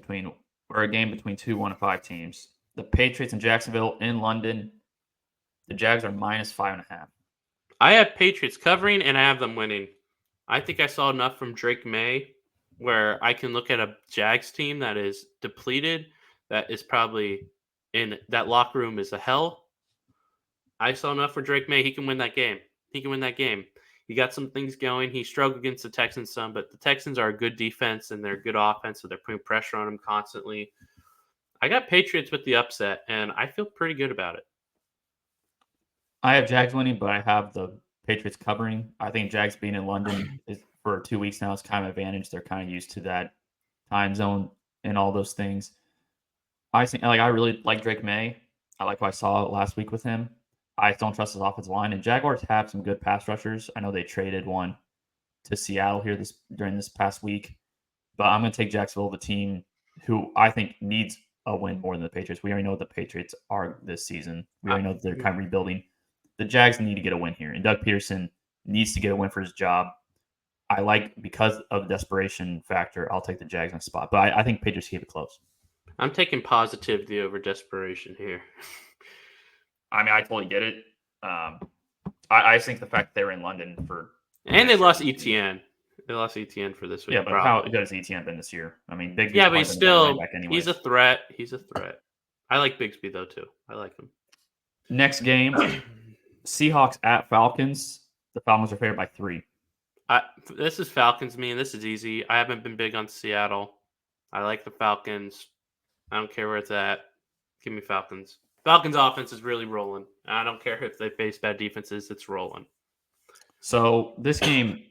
between 2 1-5 teams. The Patriots and Jacksonville in London. The Jags are minus 5.5. I have Patriots covering, and I have them winning. I think I saw enough from Drake May where I can look at a Jags team that is depleted, that is probably in that locker room is a hell. I saw enough for Drake May. He can win that game. He got some things going. He struggled against the Texans some, but the Texans are a good defense, and they're a good offense, so they're putting pressure on him constantly. I got Patriots with the upset, and I feel pretty good about it. I have Jags winning, but I have the Patriots covering. I think Jags being in London for 2 weeks now is kind of an advantage. They're kind of used to that time zone and all those things. I really like Drake May. I like what I saw last week with him. I don't trust his offensive line, and Jaguars have some good pass rushers. I know they traded one to Seattle here during this past week, but I'm going to take Jacksonville, the team who I think needs a win more than the Patriots. We already know what the Patriots are this season. We already know that they're kind of rebuilding. The Jags need to get a win here, and Doug Peterson needs to get a win for his job. Because of the desperation factor, I'll take the Jags on the spot. But I think Patriots keep it close. I'm taking positivity over desperation here. I mean, I totally get it. I think the fact that they were in London and they lost ETN. They lost ETN for this week. Yeah, but how good has ETN been this year? I mean, Bigsby. Yeah, but he's a threat. He's a threat. I like Bigsby though too. I like him. Next game, Seahawks at Falcons. The Falcons are favored by 3. This is Falcons, me, and this is easy. I haven't been big on Seattle. I like the Falcons. I don't care where it's at. Give me Falcons. Falcons offense is really rolling. I don't care if they face bad defenses. It's rolling. So this game,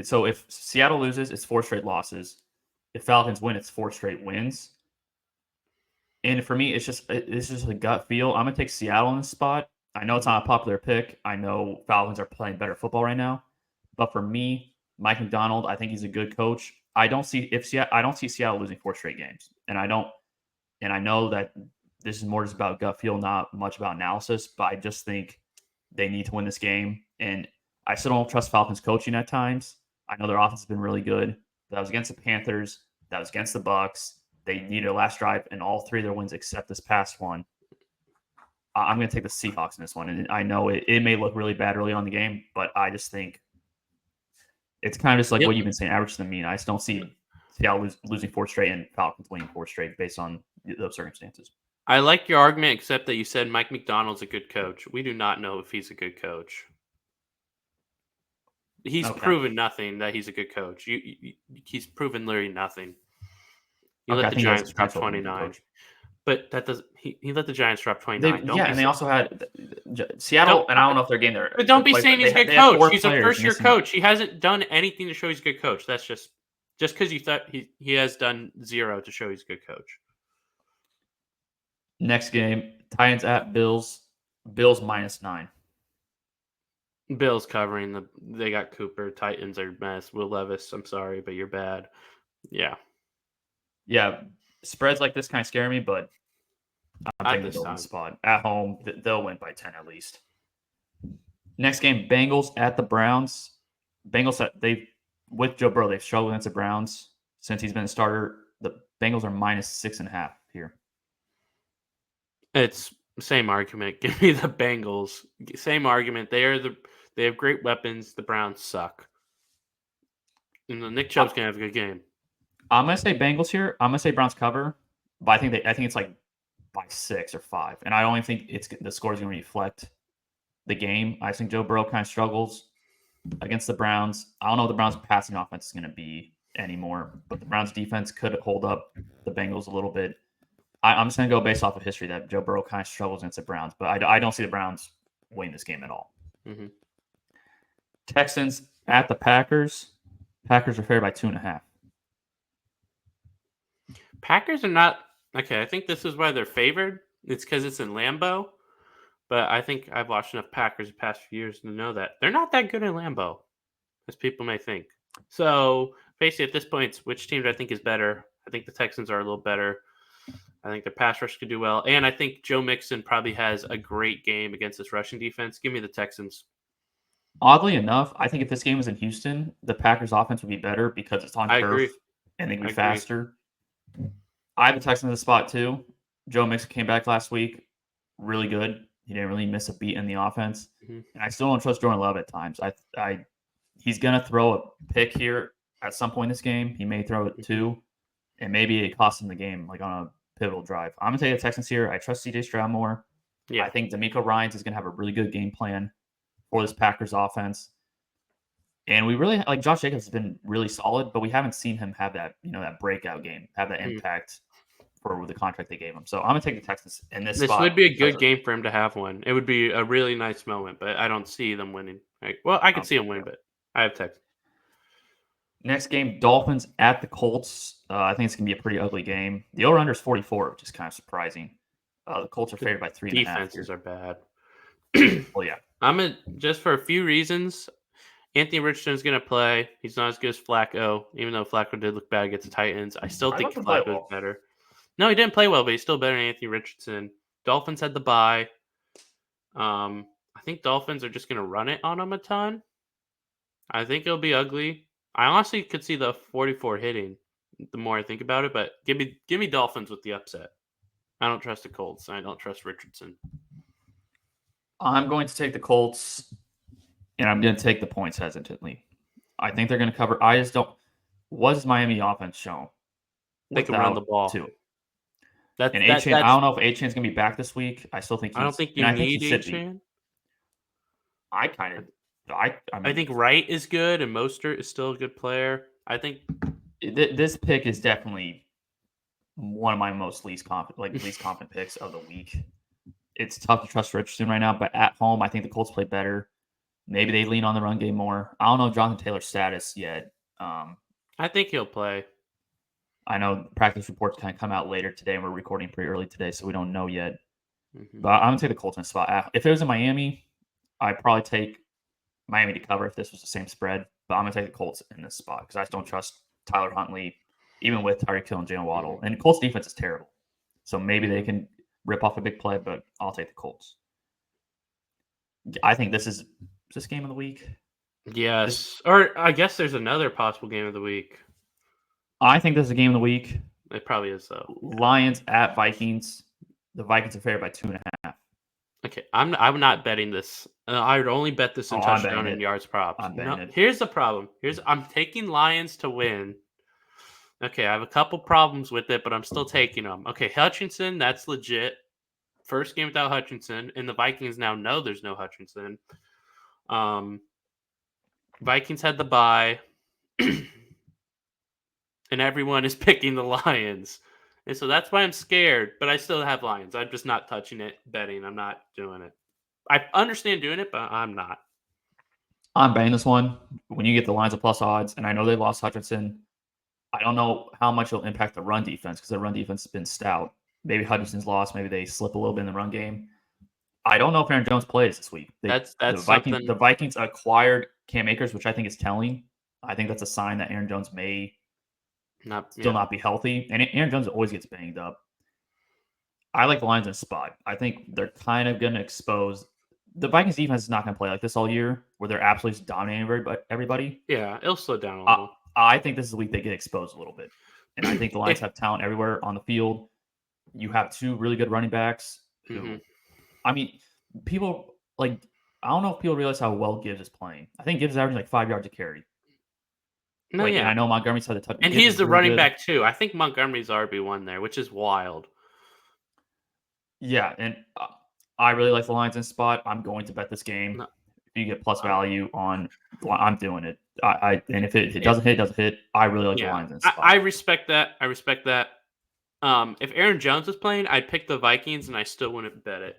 so if Seattle loses, it's 4 straight losses. If Falcons win, it's 4 straight wins. And for me, it's just a gut feel. I'm gonna take Seattle in this spot. I know it's not a popular pick. I know Falcons are playing better football right now, but for me, Mike McDonald, I think he's a good coach. I don't see Seattle losing 4 straight games, and I know that this is more just about gut feel, not much about analysis. But I just think they need to win this game, and I still don't trust Falcons coaching at times. I know their offense has been really good. That was against the Panthers. That was against the Bucs. They needed a last drive in all 3 of their wins except this past one. I'm going to take the Seahawks in this one. And I know it may look really bad early on in the game, but I just think it's kind of just like what you've been saying, average to the mean. I just don't see Seattle losing 4 straight and Falcons winning 4 straight based on those circumstances. I like your argument, except that you said Mike McDonald's a good coach. We do not know if he's a good coach. He's proven nothing that he's a good coach. He's proven literally nothing. He let the Giants drop 29. But that doesn't. He let the Giants drop 29. And they also had Seattle, and I don't know if they're getting there. But don't be saying he's a good coach. He's a first-year coach. He hasn't done anything to show he's a good coach. That's just because you thought he has done zero to show he's a good coach. Next game, Titans at Bills. Bills -9. Bills covering they got Cooper. Titans are a mess. Will Levis, I'm sorry, but you're bad. Yeah. Yeah. Spreads like this kind of scare me, but I'm taking the Bills in the spot. At home, they'll win by 10 at least. Next game, Bengals at the Browns. Bengals, with Joe Burrow, they've struggled against the Browns since he's been a starter. The Bengals are -6.5 here. It's same argument. Give me the Bengals. Same argument. They have great weapons. The Browns suck. And the Nick Chubb's gonna have a good game. I'm gonna say Bengals here. I'm gonna say Browns cover, but I think it's like by 6 or 5, and I don't think the score is gonna reflect the game. I think Joe Burrow kind of struggles against the Browns. I don't know what the Browns' passing offense is gonna be anymore, but the Browns' defense could hold up the Bengals a little bit. I'm just going to go based off of history that Joe Burrow kind of struggles against the Browns, but I don't see the Browns winning this game at all. Mm-hmm. Texans at the Packers. Packers are favored by 2.5. Packers are not okay. I think this is why they're favored. It's because it's in Lambeau, but I think I've watched enough Packers the past few years to know that they're not that good in Lambeau, as people may think. So basically, at this point, which team do I think is better? I think the Texans are a little better. I think their pass rush could do well. And I think Joe Mixon probably has a great game against this rushing defense. Give me the Texans. Oddly enough, I think if this game was in Houston, the Packers offense would be better because it's on turf and they can be faster. I have the Texans in the spot too. Joe Mixon came back last week. Really good. He didn't really miss a beat in the offense. Mm-hmm. And I still don't trust Jordan Love at times. He's going to throw a pick here at some point in this game. He may throw it 2, and maybe it costs him the game, like on a pivotal drive. I'm going to take the Texans here. I trust CJ Stroud more. Yeah. I think D'Amico Ryans is going to have a really good game plan for this Packers offense. And we really, like, Josh Jacobs has been really solid, but we haven't seen him have that, that breakout game, have that impact for the contract they gave him. So I'm going to take the Texans in this spot. This would be a good game for him to have one. It would be a really nice moment, but I don't see them winning. I could see them win, but I have Texans. Next game, Dolphins at the Colts. I think it's going to be a pretty ugly game. The over-under is 44, which is kind of surprising. The Colts are favored by 3.5. Defenses are bad. Well, yeah. Just for a few reasons, Anthony Richardson's going to play. He's not as good as Flacco, even though Flacco did look bad against the Titans. I still think Flacco is better. No, he didn't play well, but he's still better than Anthony Richardson. Dolphins had the bye. I think Dolphins are just going to run it on them a ton. I think it'll be ugly. I honestly could see the 44 hitting the more I think about it, but give me Dolphins with the upset. I don't trust the Colts. I don't trust Richardson. I'm going to take the Colts, and I'm going to take the points hesitantly. I think they're going to cover. I just don't. What does Miami offense show? They can run the ball too. And A-Chain, I don't know if A-Chain's going to be back this week. I still think I don't think you need A-Chain. I think Wright is good, and Mostert is still a good player. I think this pick is definitely one of my least confident picks of the week. It's tough to trust Richardson right now, but at home, I think the Colts play better. Maybe they lean on the run game more. I don't know Jonathan Taylor's status yet. I think he'll play. I know practice reports kind of come out later today, and we're recording pretty early today, so we don't know yet. Mm-hmm. But I'm going to take the Colts in the spot. If it was in Miami, I'd probably take Miami to cover if this was the same spread. But I'm going to take the Colts in this spot because I just don't trust Tyler Huntley, even with Tyreek Hill and Jalen Waddle. And the Colts defense is terrible. So maybe they can rip off a big play, but I'll take the Colts. I think this is game of the week. Yes. Or I guess there's another possible game of the week. I think this is a game of the week. It probably is, though. Lions at Vikings. The Vikings are favored by 2.5. Okay, I'm not betting this. I would only bet this in Oh, I'm betting touchdown and it. yards props. I'm betting No, it. here's the problem. I'm taking Lions to win. Okay, I have a couple problems with it, but I'm still taking them. Okay, Hutchinson, that's legit. First game without Hutchinson, and the Vikings now know there's no Hutchinson. Vikings had the bye, and everyone is picking the Lions. And so that's why I'm scared, but I still have Lions. I'm just not touching it, betting. I'm not doing it. I understand doing it, but I'm not. I'm betting this one. When you get the Lions of plus odds, and I know they lost Hutchinson, I don't know how much it'll impact the run defense because the run defense has been stout. Maybe Hutchinson's lost. Maybe they slip a little bit in the run game. I don't know if Aaron Jones plays this week. That's The something. Vikings acquired Cam Akers, which I think is telling. I think that's a sign that Aaron Jones may Not still yeah. not be healthy, and Aaron Jones always gets banged up. I like the Lions in a spot. I think they're kind of going to expose the Vikings defense is not going to play like this all year, where they're absolutely just dominating everybody. Yeah, it'll slow down a I, little. I think this is the week they get exposed a little bit, and I think the Lions If have talent everywhere on the field. You have two really good running backs who, mhm. I mean, people like. I don't know if people realize how well Gibbs is playing. I think Gibbs is averaging like 5 yards a carry. No, And I yeah, know Montgomery's had the touch. and Gibbs he's is the really running good. back too. I think Montgomery's RB1 there, which is wild. Yeah, and I really like the Lions in spot. I'm going to bet this game. No, If you get plus um, value on, I'm doing it. And if it it, doesn't hit, it doesn't hit. I really like the yeah, Lions in I spot. respect that. I respect that. If Aaron Jones was playing, I'd pick the Vikings, and I still wouldn't bet it.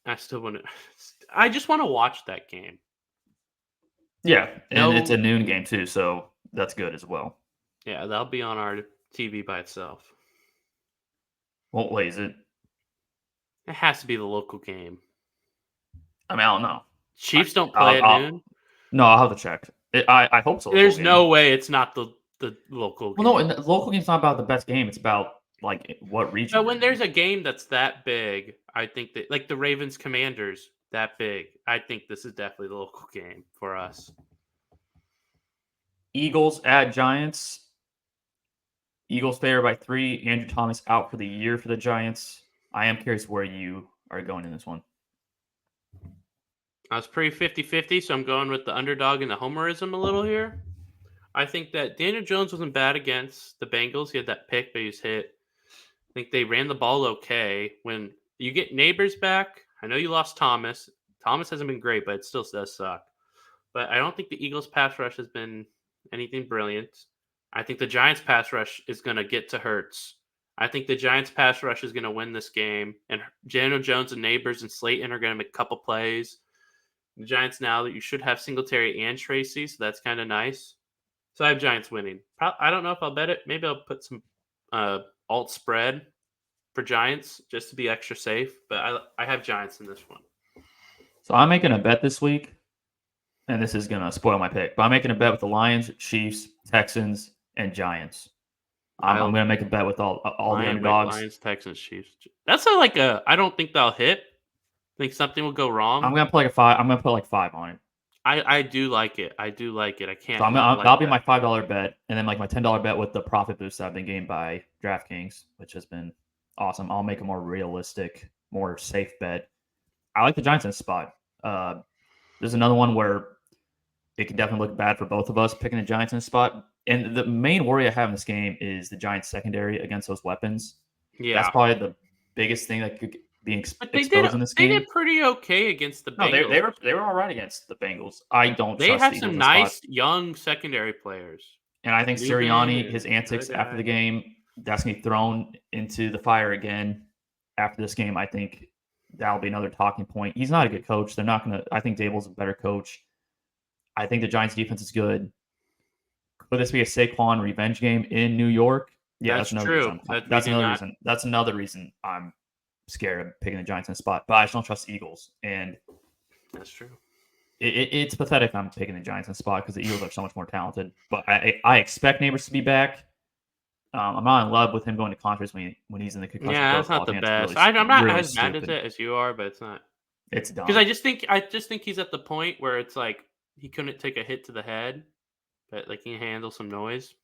I still wouldn't. I just want to watch that game. Yeah, and it's a No, noon game too, so that's good as well. yeah, that'll be on our TV by itself. What way is it? It has to be the local game. I mean, I don't know. Chiefs don't play at I'll noon. no, I'll have to check. I hope so. Local There's game. no way it's not the local Well, no, game. and the local game's not about the best game. It's about like what region But you're when in. there's a game that's that big, I think that like the Ravens Commanders that big, I think this is definitely the local game for us. Eagles at Giants. Eagles favored by 3. Andrew Thomas out for the year for the Giants. I am curious where you are going in this one. I was pretty 50-50, so I'm going with the underdog and the homerism a little here. I think that Daniel Jones wasn't bad against the Bengals. He had that pick, but he was hit. I think they ran the ball okay. When you get Neighbors back, I know you lost Thomas. Thomas hasn't been great, but it still does suck. But I don't think the Eagles' pass rush has been anything brilliant. I think the Giants' pass rush is going to get to Hurts. I think the Giants' pass rush is going to win this game. And Daniel Jones and Neighbors and Slayton are going to make a couple plays. The Giants now that you should have Singletary and Tracy, so that's kind of nice. So I have Giants winning. I don't know if I'll bet it. Maybe I'll put some alt spread for Giants just to be extra safe. But I have Giants in this one. So I'm making a bet this week, and this is going to spoil my pick, but I'm making a bet with the Lions, Chiefs, Texans, and Giants. I'm going to make a bet with all the underdogs. Lions, Texans, Chiefs. That's not like a. I don't think they'll hit. I think something will go wrong. I'm going to put like a 5. I'm going to put like 5 on it. I do like it. I do like it. I can't. So like that'll be that. my $5 bet, and then like my $10 bet with the profit boost I've been getting by DraftKings, which has been awesome. I'll make a more realistic, more safe bet. I like the Giants in this spot. There's another one where it can definitely look bad for both of us picking the Giants in this spot. And the main worry I have in this game is the Giants secondary against those weapons. Yeah, that's probably the biggest thing that could be exposed in this They game. did pretty okay against the No, Bengals. they were all right against the Bengals. I don't. They trust have the some Eagles in nice spot. young secondary players. And I think Newman Sirianni, and his the antics other after guy. the game, that's going to be thrown into the fire again after this game. I think that'll be another talking point. He's not a good coach. They're not going to. I think Dable's a better coach. I think the Giants' defense is good. Could this be a Saquon revenge game in New York? Yeah, that's another true. reason. That's another reason I'm scared of picking the Giants in the spot. But I just don't trust the Eagles, and That's true. it's pathetic. I'm picking the Giants in the spot because the Eagles are so much more talented. But I expect Neighbors to be back. I'm not in love with him going to conference when he's in the concussion Yeah, that's not protocol. the I think it's best. I'm not really as mad at stupid. it as you are, but it's not. It's dumb. Because I just think he's at the point where it's like he couldn't take a hit to the head, but like he can handle some noise.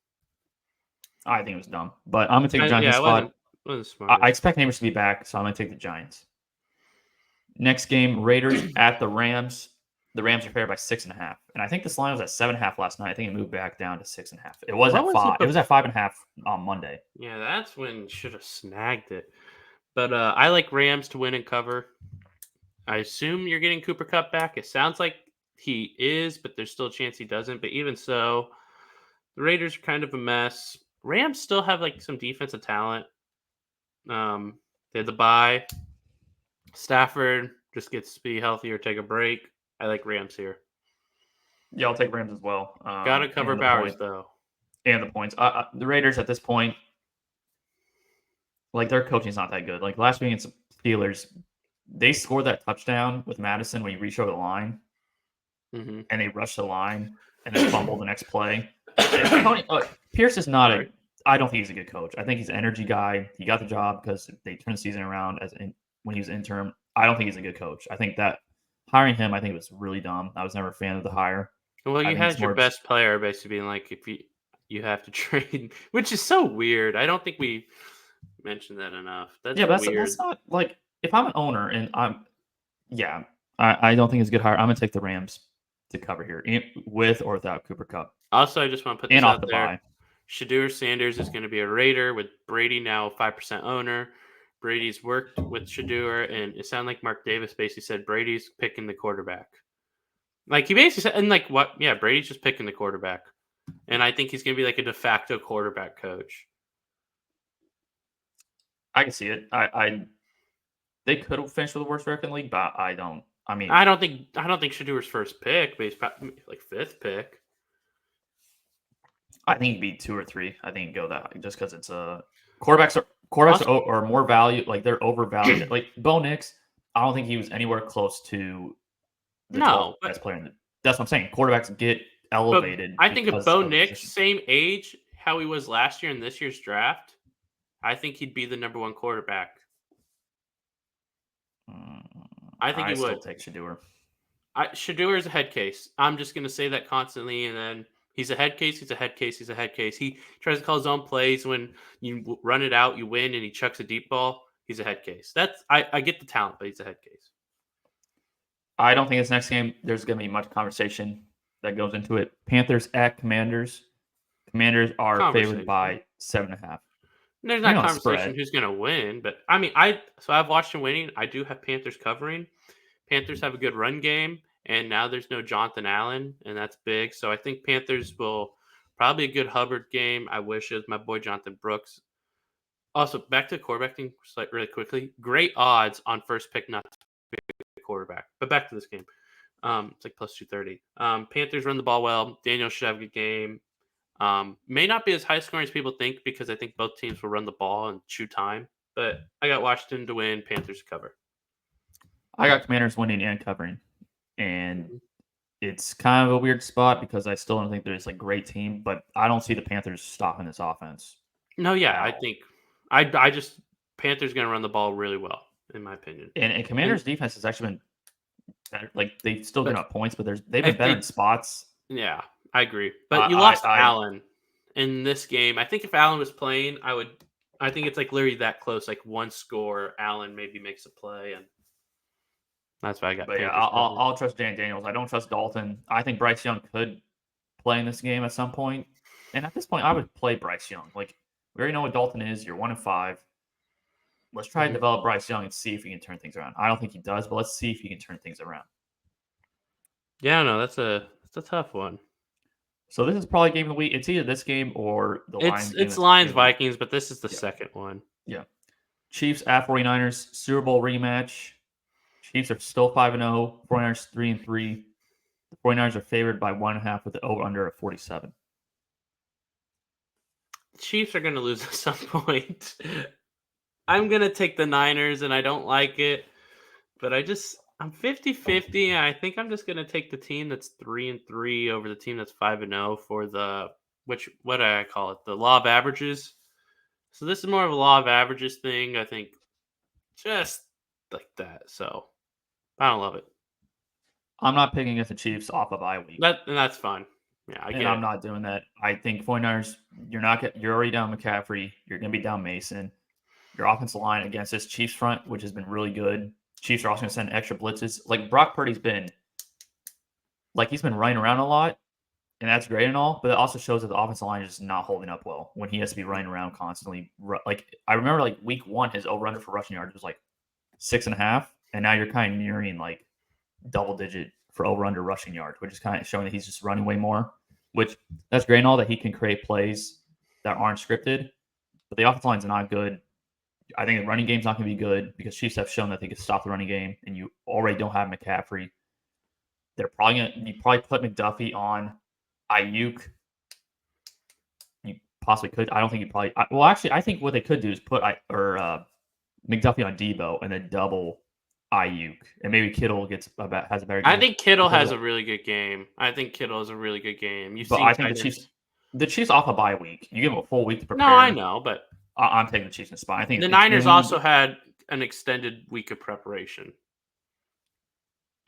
I think it was dumb. But I'm gonna take the Giants in the spot. Wasn't smart. I expect Neighbors to be back, so I'm gonna take the Giants. Next game, Raiders at the Rams. The Rams are favored by 6.5, and I think this line was at 7.5 last night. I think it moved back down to 6.5. It was What at was it 5. It was at before? 5.5 on Monday. Yeah, that's when you should have snagged it. But I like Rams to win and cover. I assume you're getting Cooper Cup back. It sounds like he is, but there's still a chance he doesn't. But even so, the Raiders are kind of a mess. Rams still have like some defensive talent. They had the bye. Stafford just gets to be healthy or take a break. I like Rams here. Yeah, I'll take Rams as well. Got to cover Bowers though. And the points. The Raiders at this point, like their coaching's not that good. Like last week against the Steelers, they scored that touchdown with Madison when he reached over the line, and they rushed the line and then fumbled the next play. Pierce is not a. I don't think he's a good coach. I think he's an energy guy. He got the job because they turned the season around when he was interim. I don't think he's a good coach. I think that hiring him, I think it was really dumb. I was never a fan of the hire. Well, you had your best player basically being like, if you have to trade, which is so weird. I don't think we mentioned that enough. That's weird. That's not like if I'm an owner and I don't think it's a good hire. I'm gonna take the Rams to cover here, with or without Cooper Cup. Also, I just want to put this out there. Shedeur Sanders is going to be a Raider with Brady now a 5% owner. Brady's worked with Shedeur, and it sounded like Mark Davis basically said Brady's picking the quarterback. Like he basically said, and like what? Yeah, Brady's just picking the quarterback, and I think he's going to be like a de facto quarterback coach. I can see it. They could have finished with the worst record in the league, but I don't. I mean, I don't think Shadeur's first pick, but he's probably like 5th pick. I think he'd be 2 or 3. I think he'd go that just because it's quarterbacks are more valued. Like they're overvalued. Like Bo Nix, I don't think he was anywhere close to the best player. That's what I'm saying. Quarterbacks get elevated. I think if Bo Nix, same age, how he was last year in this year's draft, I think he'd be the number 1 quarterback. I think he would. Still take Shedeur. Shedeur is a head case. I'm just going to say that constantly, and then he's a head case. He's a head case. He's a head case. He tries to call his own plays. When you run it out, you win, and he chucks a deep ball. He's a head case. I get the talent, but he's a head case. I don't think this next game there's going to be much conversation that goes into it. Panthers at Commanders. Commanders are favored by 7.5. There's not conversation who's going to win, but I mean, I've watched them winning. I do have Panthers covering. Panthers have a good run game, and now there's no Jonathan Allen, and that's big. So I think Panthers will probably a good Hubbard game. I wish it was my boy Jonathan Brooks. Also, back to quarterback thing really quickly. Great odds on first pick not to be a quarterback. But back to this game. It's like plus 230. Panthers run the ball well. Daniel should have a good game. May not be as high scoring as people think because I think both teams will run the ball and chew time. But I got Washington to win, Panthers to cover. I got Commanders winning and covering. And it's kind of a weird spot because I still don't think there's a great team, but I don't see the Panthers stopping this offense. No, yeah, I think I just Panthers going to run the ball really well, in my opinion. And Commanders' defense has actually been better. Like they've still given up points, but they've been better in spots. Yeah, I agree. But you lost Allen in this game. I think if Allen was playing, I think it's like literally that close, like one score. Allen maybe makes a play, and that's why I got. But yeah, I'll trust Dan Daniels. I don't trust Dalton. I think Bryce Young could play in this game at some point. And at this point, I would play Bryce Young. Like we already know what Dalton is. You're 1-5. Let's try to develop Bryce Young and see if he can turn things around. I don't think he does, but let's see if he can turn things around. Yeah, no, that's a tough one. So this is probably game of the week. It's either this game or the Lions. It's Lions Vikings, but this is the second one. Yeah. Chiefs at 49ers, Super Bowl rematch. Chiefs are still 5-0. 49ers 3-3. The 49ers are favored by 1.5 with the over-under at 47. The Chiefs are going to lose at some point. I'm going to take the Niners, and I don't like it. But I'm 50-50, and I think I'm just going to take the team that's 3-3 over the team that's 5-0 for what do I call it? The law of averages. So this is more of a law of averages thing, I think. Just like that. So I don't love it. I'm not picking against the Chiefs off of bye week. That's fine. Yeah, I'm not doing that. I think 49ers, you're already down McCaffrey. You're going to be down Mason. Your offensive line against this Chiefs front, which has been really good. Chiefs are also going to send extra blitzes. Like Brock Purdy's been he's been running around a lot, and that's great and all, but it also shows that the offensive line is just not holding up well when he has to be running around constantly. Like I remember, like week 1, his over under for rushing yards was like 6.5, and now you're kind of nearing like double digit for over under rushing yards, which is kind of showing that he's just running way more. Which that's great and all that he can create plays that aren't scripted, but the offensive line's not good. I think the running game's not going to be good because Chiefs have shown that they can stop the running game, and you already don't have McCaffrey. They're probably going to put McDuffie on Ayuk. You possibly could. I don't think you probably. Well, actually, I think what they could do is put McDuffie on Debo and then double Ayuk, and maybe Kittle has a better game. I think Kittle has a really good game. You've but seen I think the Chiefs off a bye week. You give them a full week to prepare. No, I know, but I'm taking the Chiefs in the spot. I think the Niners also had an extended week of preparation.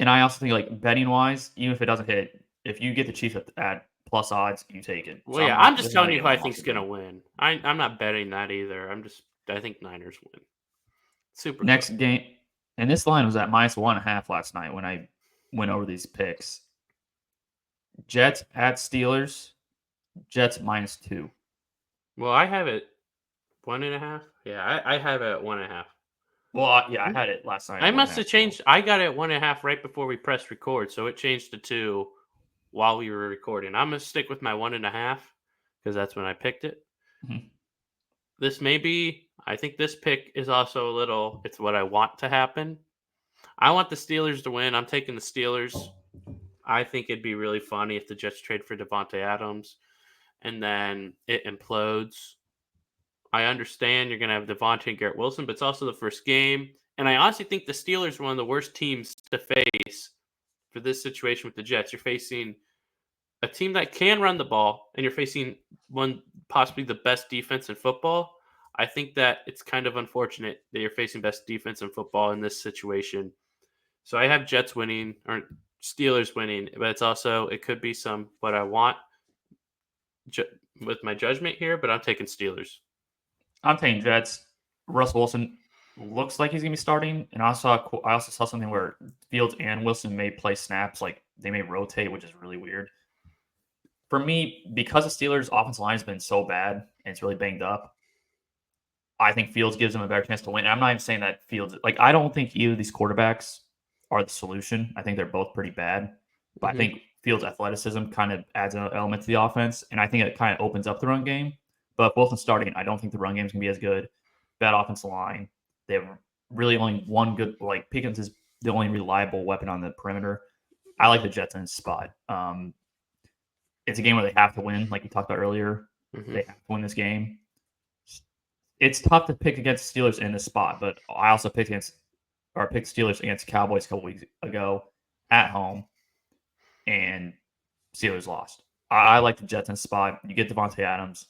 And I also think, like, betting wise, even if it doesn't hit, if you get the Chiefs at plus odds, you take it. Well, yeah, I'm just telling you who I think's going to win. I'm not betting that either. I think Niners win. Super. Next game, and this line was at -1.5 last night when I went over these picks. Jets at Steelers. Jets -2. Well, I have it 1.5. Yeah, I have it at 1.5. Well, yeah, I had it last night. I must have changed. I got it at 1.5 right before we pressed record, so it changed to 2 while we were recording. I'm gonna stick with my 1.5 because that's when I picked it. Mm-hmm. This may be. I think this pick is also a little. It's what I want to happen. I want the Steelers to win. I'm taking the Steelers. I think it'd be really funny if the Jets trade for Davante Adams, and then it implodes. I understand you're going to have Davante and Garrett Wilson, but it's also the first game. And I honestly think the Steelers are one of the worst teams to face for this situation with the Jets. You're facing a team that can run the ball, and you're facing possibly the best defense in football. I think that it's kind of unfortunate that you're facing best defense in football in this situation. So I have Jets winning or Steelers winning, but it could be what I want with my judgment here, but I'm taking Steelers. I'm taking Jets. Russell Wilson looks like he's going to be starting. And I also saw something where Fields and Wilson may play snaps. Like, they may rotate, which is really weird. For me, because the Steelers' offensive line has been so bad and it's really banged up, I think Fields gives them a better chance to win. And I'm not even saying that Fields – like, I don't think either of these quarterbacks are the solution. I think they're both pretty bad. But I think Fields' athleticism kind of adds an element to the offense. And I think it kind of opens up the run game. But if Wilson's starting, I don't think the run game is going to be as good. Bad offensive line. They have really only one good – like, Pickens is the only reliable weapon on the perimeter. I like the Jets in this spot. It's a game where they have to win, like we talked about earlier. They have to win this game. It's tough to pick against Steelers in this spot, but I also picked Steelers against Cowboys a couple weeks ago at home, and Steelers lost. I like the Jets in this spot. You get Davante Adams.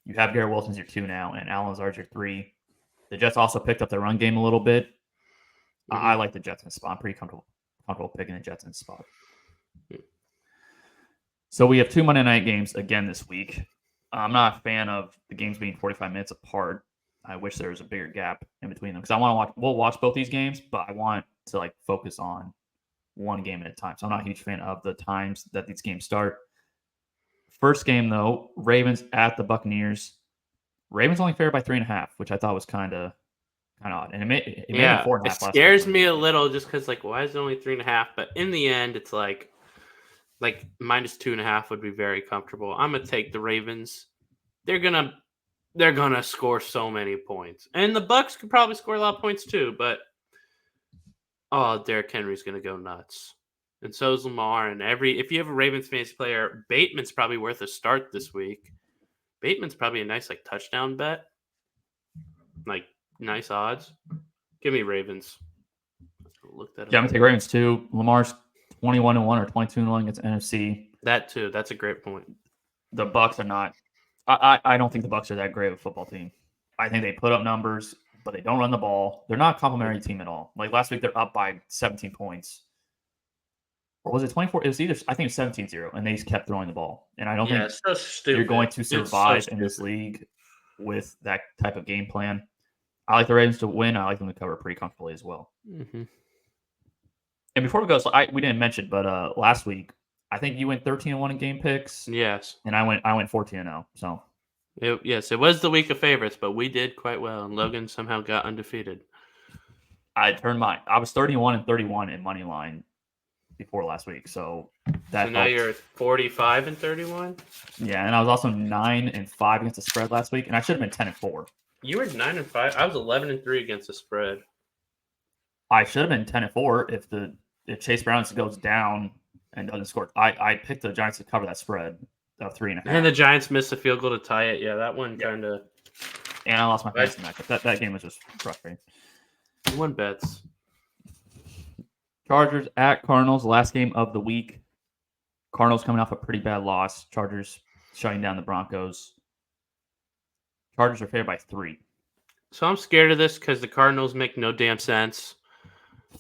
You have Garrett Wilson as your 2 now, and Allen Lazard's your 3. The Jets also picked up their run game a little bit. I like the Jets in this spot. I'm pretty comfortable picking the Jets in this spot. So we have 2 Monday night games again this week. I'm not a fan of the games being 45 minutes apart. I wish there was a bigger gap in between them because I want to watch. We'll watch both these games, but I want to focus on one game at a time. So I'm not a huge fan of the times that these games start. First game though, Ravens at the Buccaneers. Ravens only favored by 3.5, which I thought was kind of odd, and it made it 4.5. It scares me a little just because why is it only 3.5? But in the end, it's like -2.5 would be very comfortable. I'm gonna take the Ravens. They're gonna score so many points, and the Bucs could probably score a lot of points too. But Derrick Henry's gonna go nuts, and so is Lamar. And if you have a Ravens fantasy player, Bateman's probably worth a start this week. Bateman's probably a nice touchdown bet, nice odds. Give me Ravens. Look that up. Yeah, I'm gonna take Ravens too. Lamar's 21-1 or 22-1 against NFC. That too. That's a great point. The Bucs are not. I don't think the Bucs are that great of a football team. I think they put up numbers, but they don't run the ball. They're not a complimentary team at all. Like last week, they're up by 17 points. Or was it 24? It was I think it was 17-0, and they just kept throwing the ball. And I don't think so stupid. You're going to survive in this league with that type of game plan. I like the Ravens to win. I like them to cover pretty comfortably as well. Mm-hmm. And before we go, so we didn't mention, but last week I think you went 13-1 in game picks, Yes. and I went 14-0. So Yes, it was the week of favorites, but we did quite well, and Logan somehow got undefeated. I was 31-31 in money line before last week, so that So now helped. you're 45-31. Yeah, and I was also 9-5 against the spread last week, and I should have been 10-4. You were 9-5. I was 11-3 against the spread. I should have been 10-4 if Chase Brown goes down and doesn't score. I picked the Giants to cover that spread of 3.5. And the Giants missed a field goal to tie it. Yeah, that one kind of. And I lost my fantasy matchup. That game was just frustrating. You won bets. Chargers at Cardinals, last game of the week. Cardinals coming off a pretty bad loss. Chargers shutting down the Broncos. Chargers are favored by 3. So I'm scared of this because the Cardinals make no damn sense.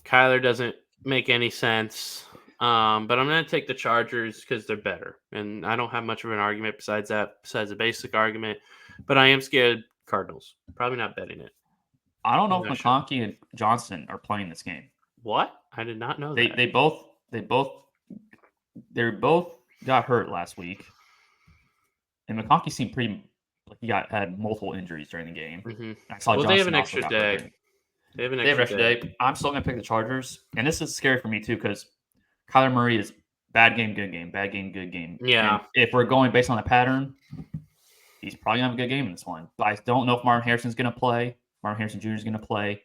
Kyler doesn't make any sense. But I'm going to take the Chargers because they're better. And I don't have much of an argument besides a basic argument. But I am scared Cardinals. Probably not betting it. I don't know if McConkey and Johnson are playing this game. What? I did not know that. They both got hurt last week. And McConkey seemed pretty like he had multiple injuries during the game. Mm-hmm. I saw well, Johnson they have an extra day. They have an extra day. I'm still going to pick the Chargers. And this is scary for me, too, because Kyler Murray is bad game, good game, bad game, good game. Yeah. And if we're going based on the pattern, he's probably going to have a good game in this one. But I don't know if Marvin Harrison's going to play. Marvin Harrison Jr. is going to play.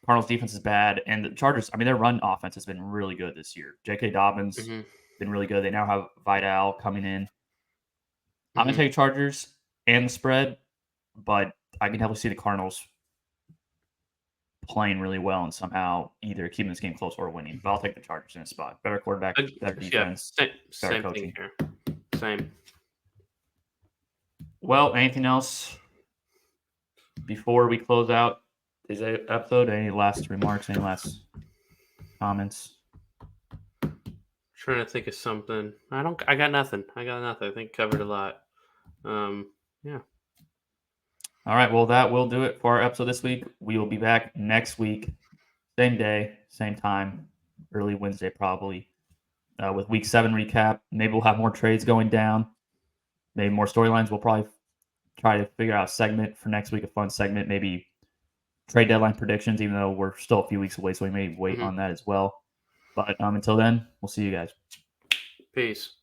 Cardinals' defense is bad. And the Chargers, their run offense has been really good this year. J.K. Dobbins been really good. They now have Vidal coming in. I'm going to take Chargers and the spread, but I can definitely see the Cardinals playing really well and somehow either keeping this game close or winning. But I'll take the Chargers in a spot. Better quarterback, better defense, same better coaching. thing here. Same. Well, anything else before we close out this episode? Any last remarks? Any last comments? Trying to think of something. I got nothing. I think covered a lot. Yeah. All right. Well, that will do it for our episode this week. We will be back next week, same day, same time, early Wednesday probably, with Week 7 recap. Maybe we'll have more trades going down. Maybe more storylines. We'll probably try to figure out a segment for next week, a fun segment. Maybe trade deadline predictions, even though we're still a few weeks away, so we may wait on that as well. But until then, we'll see you guys. Peace.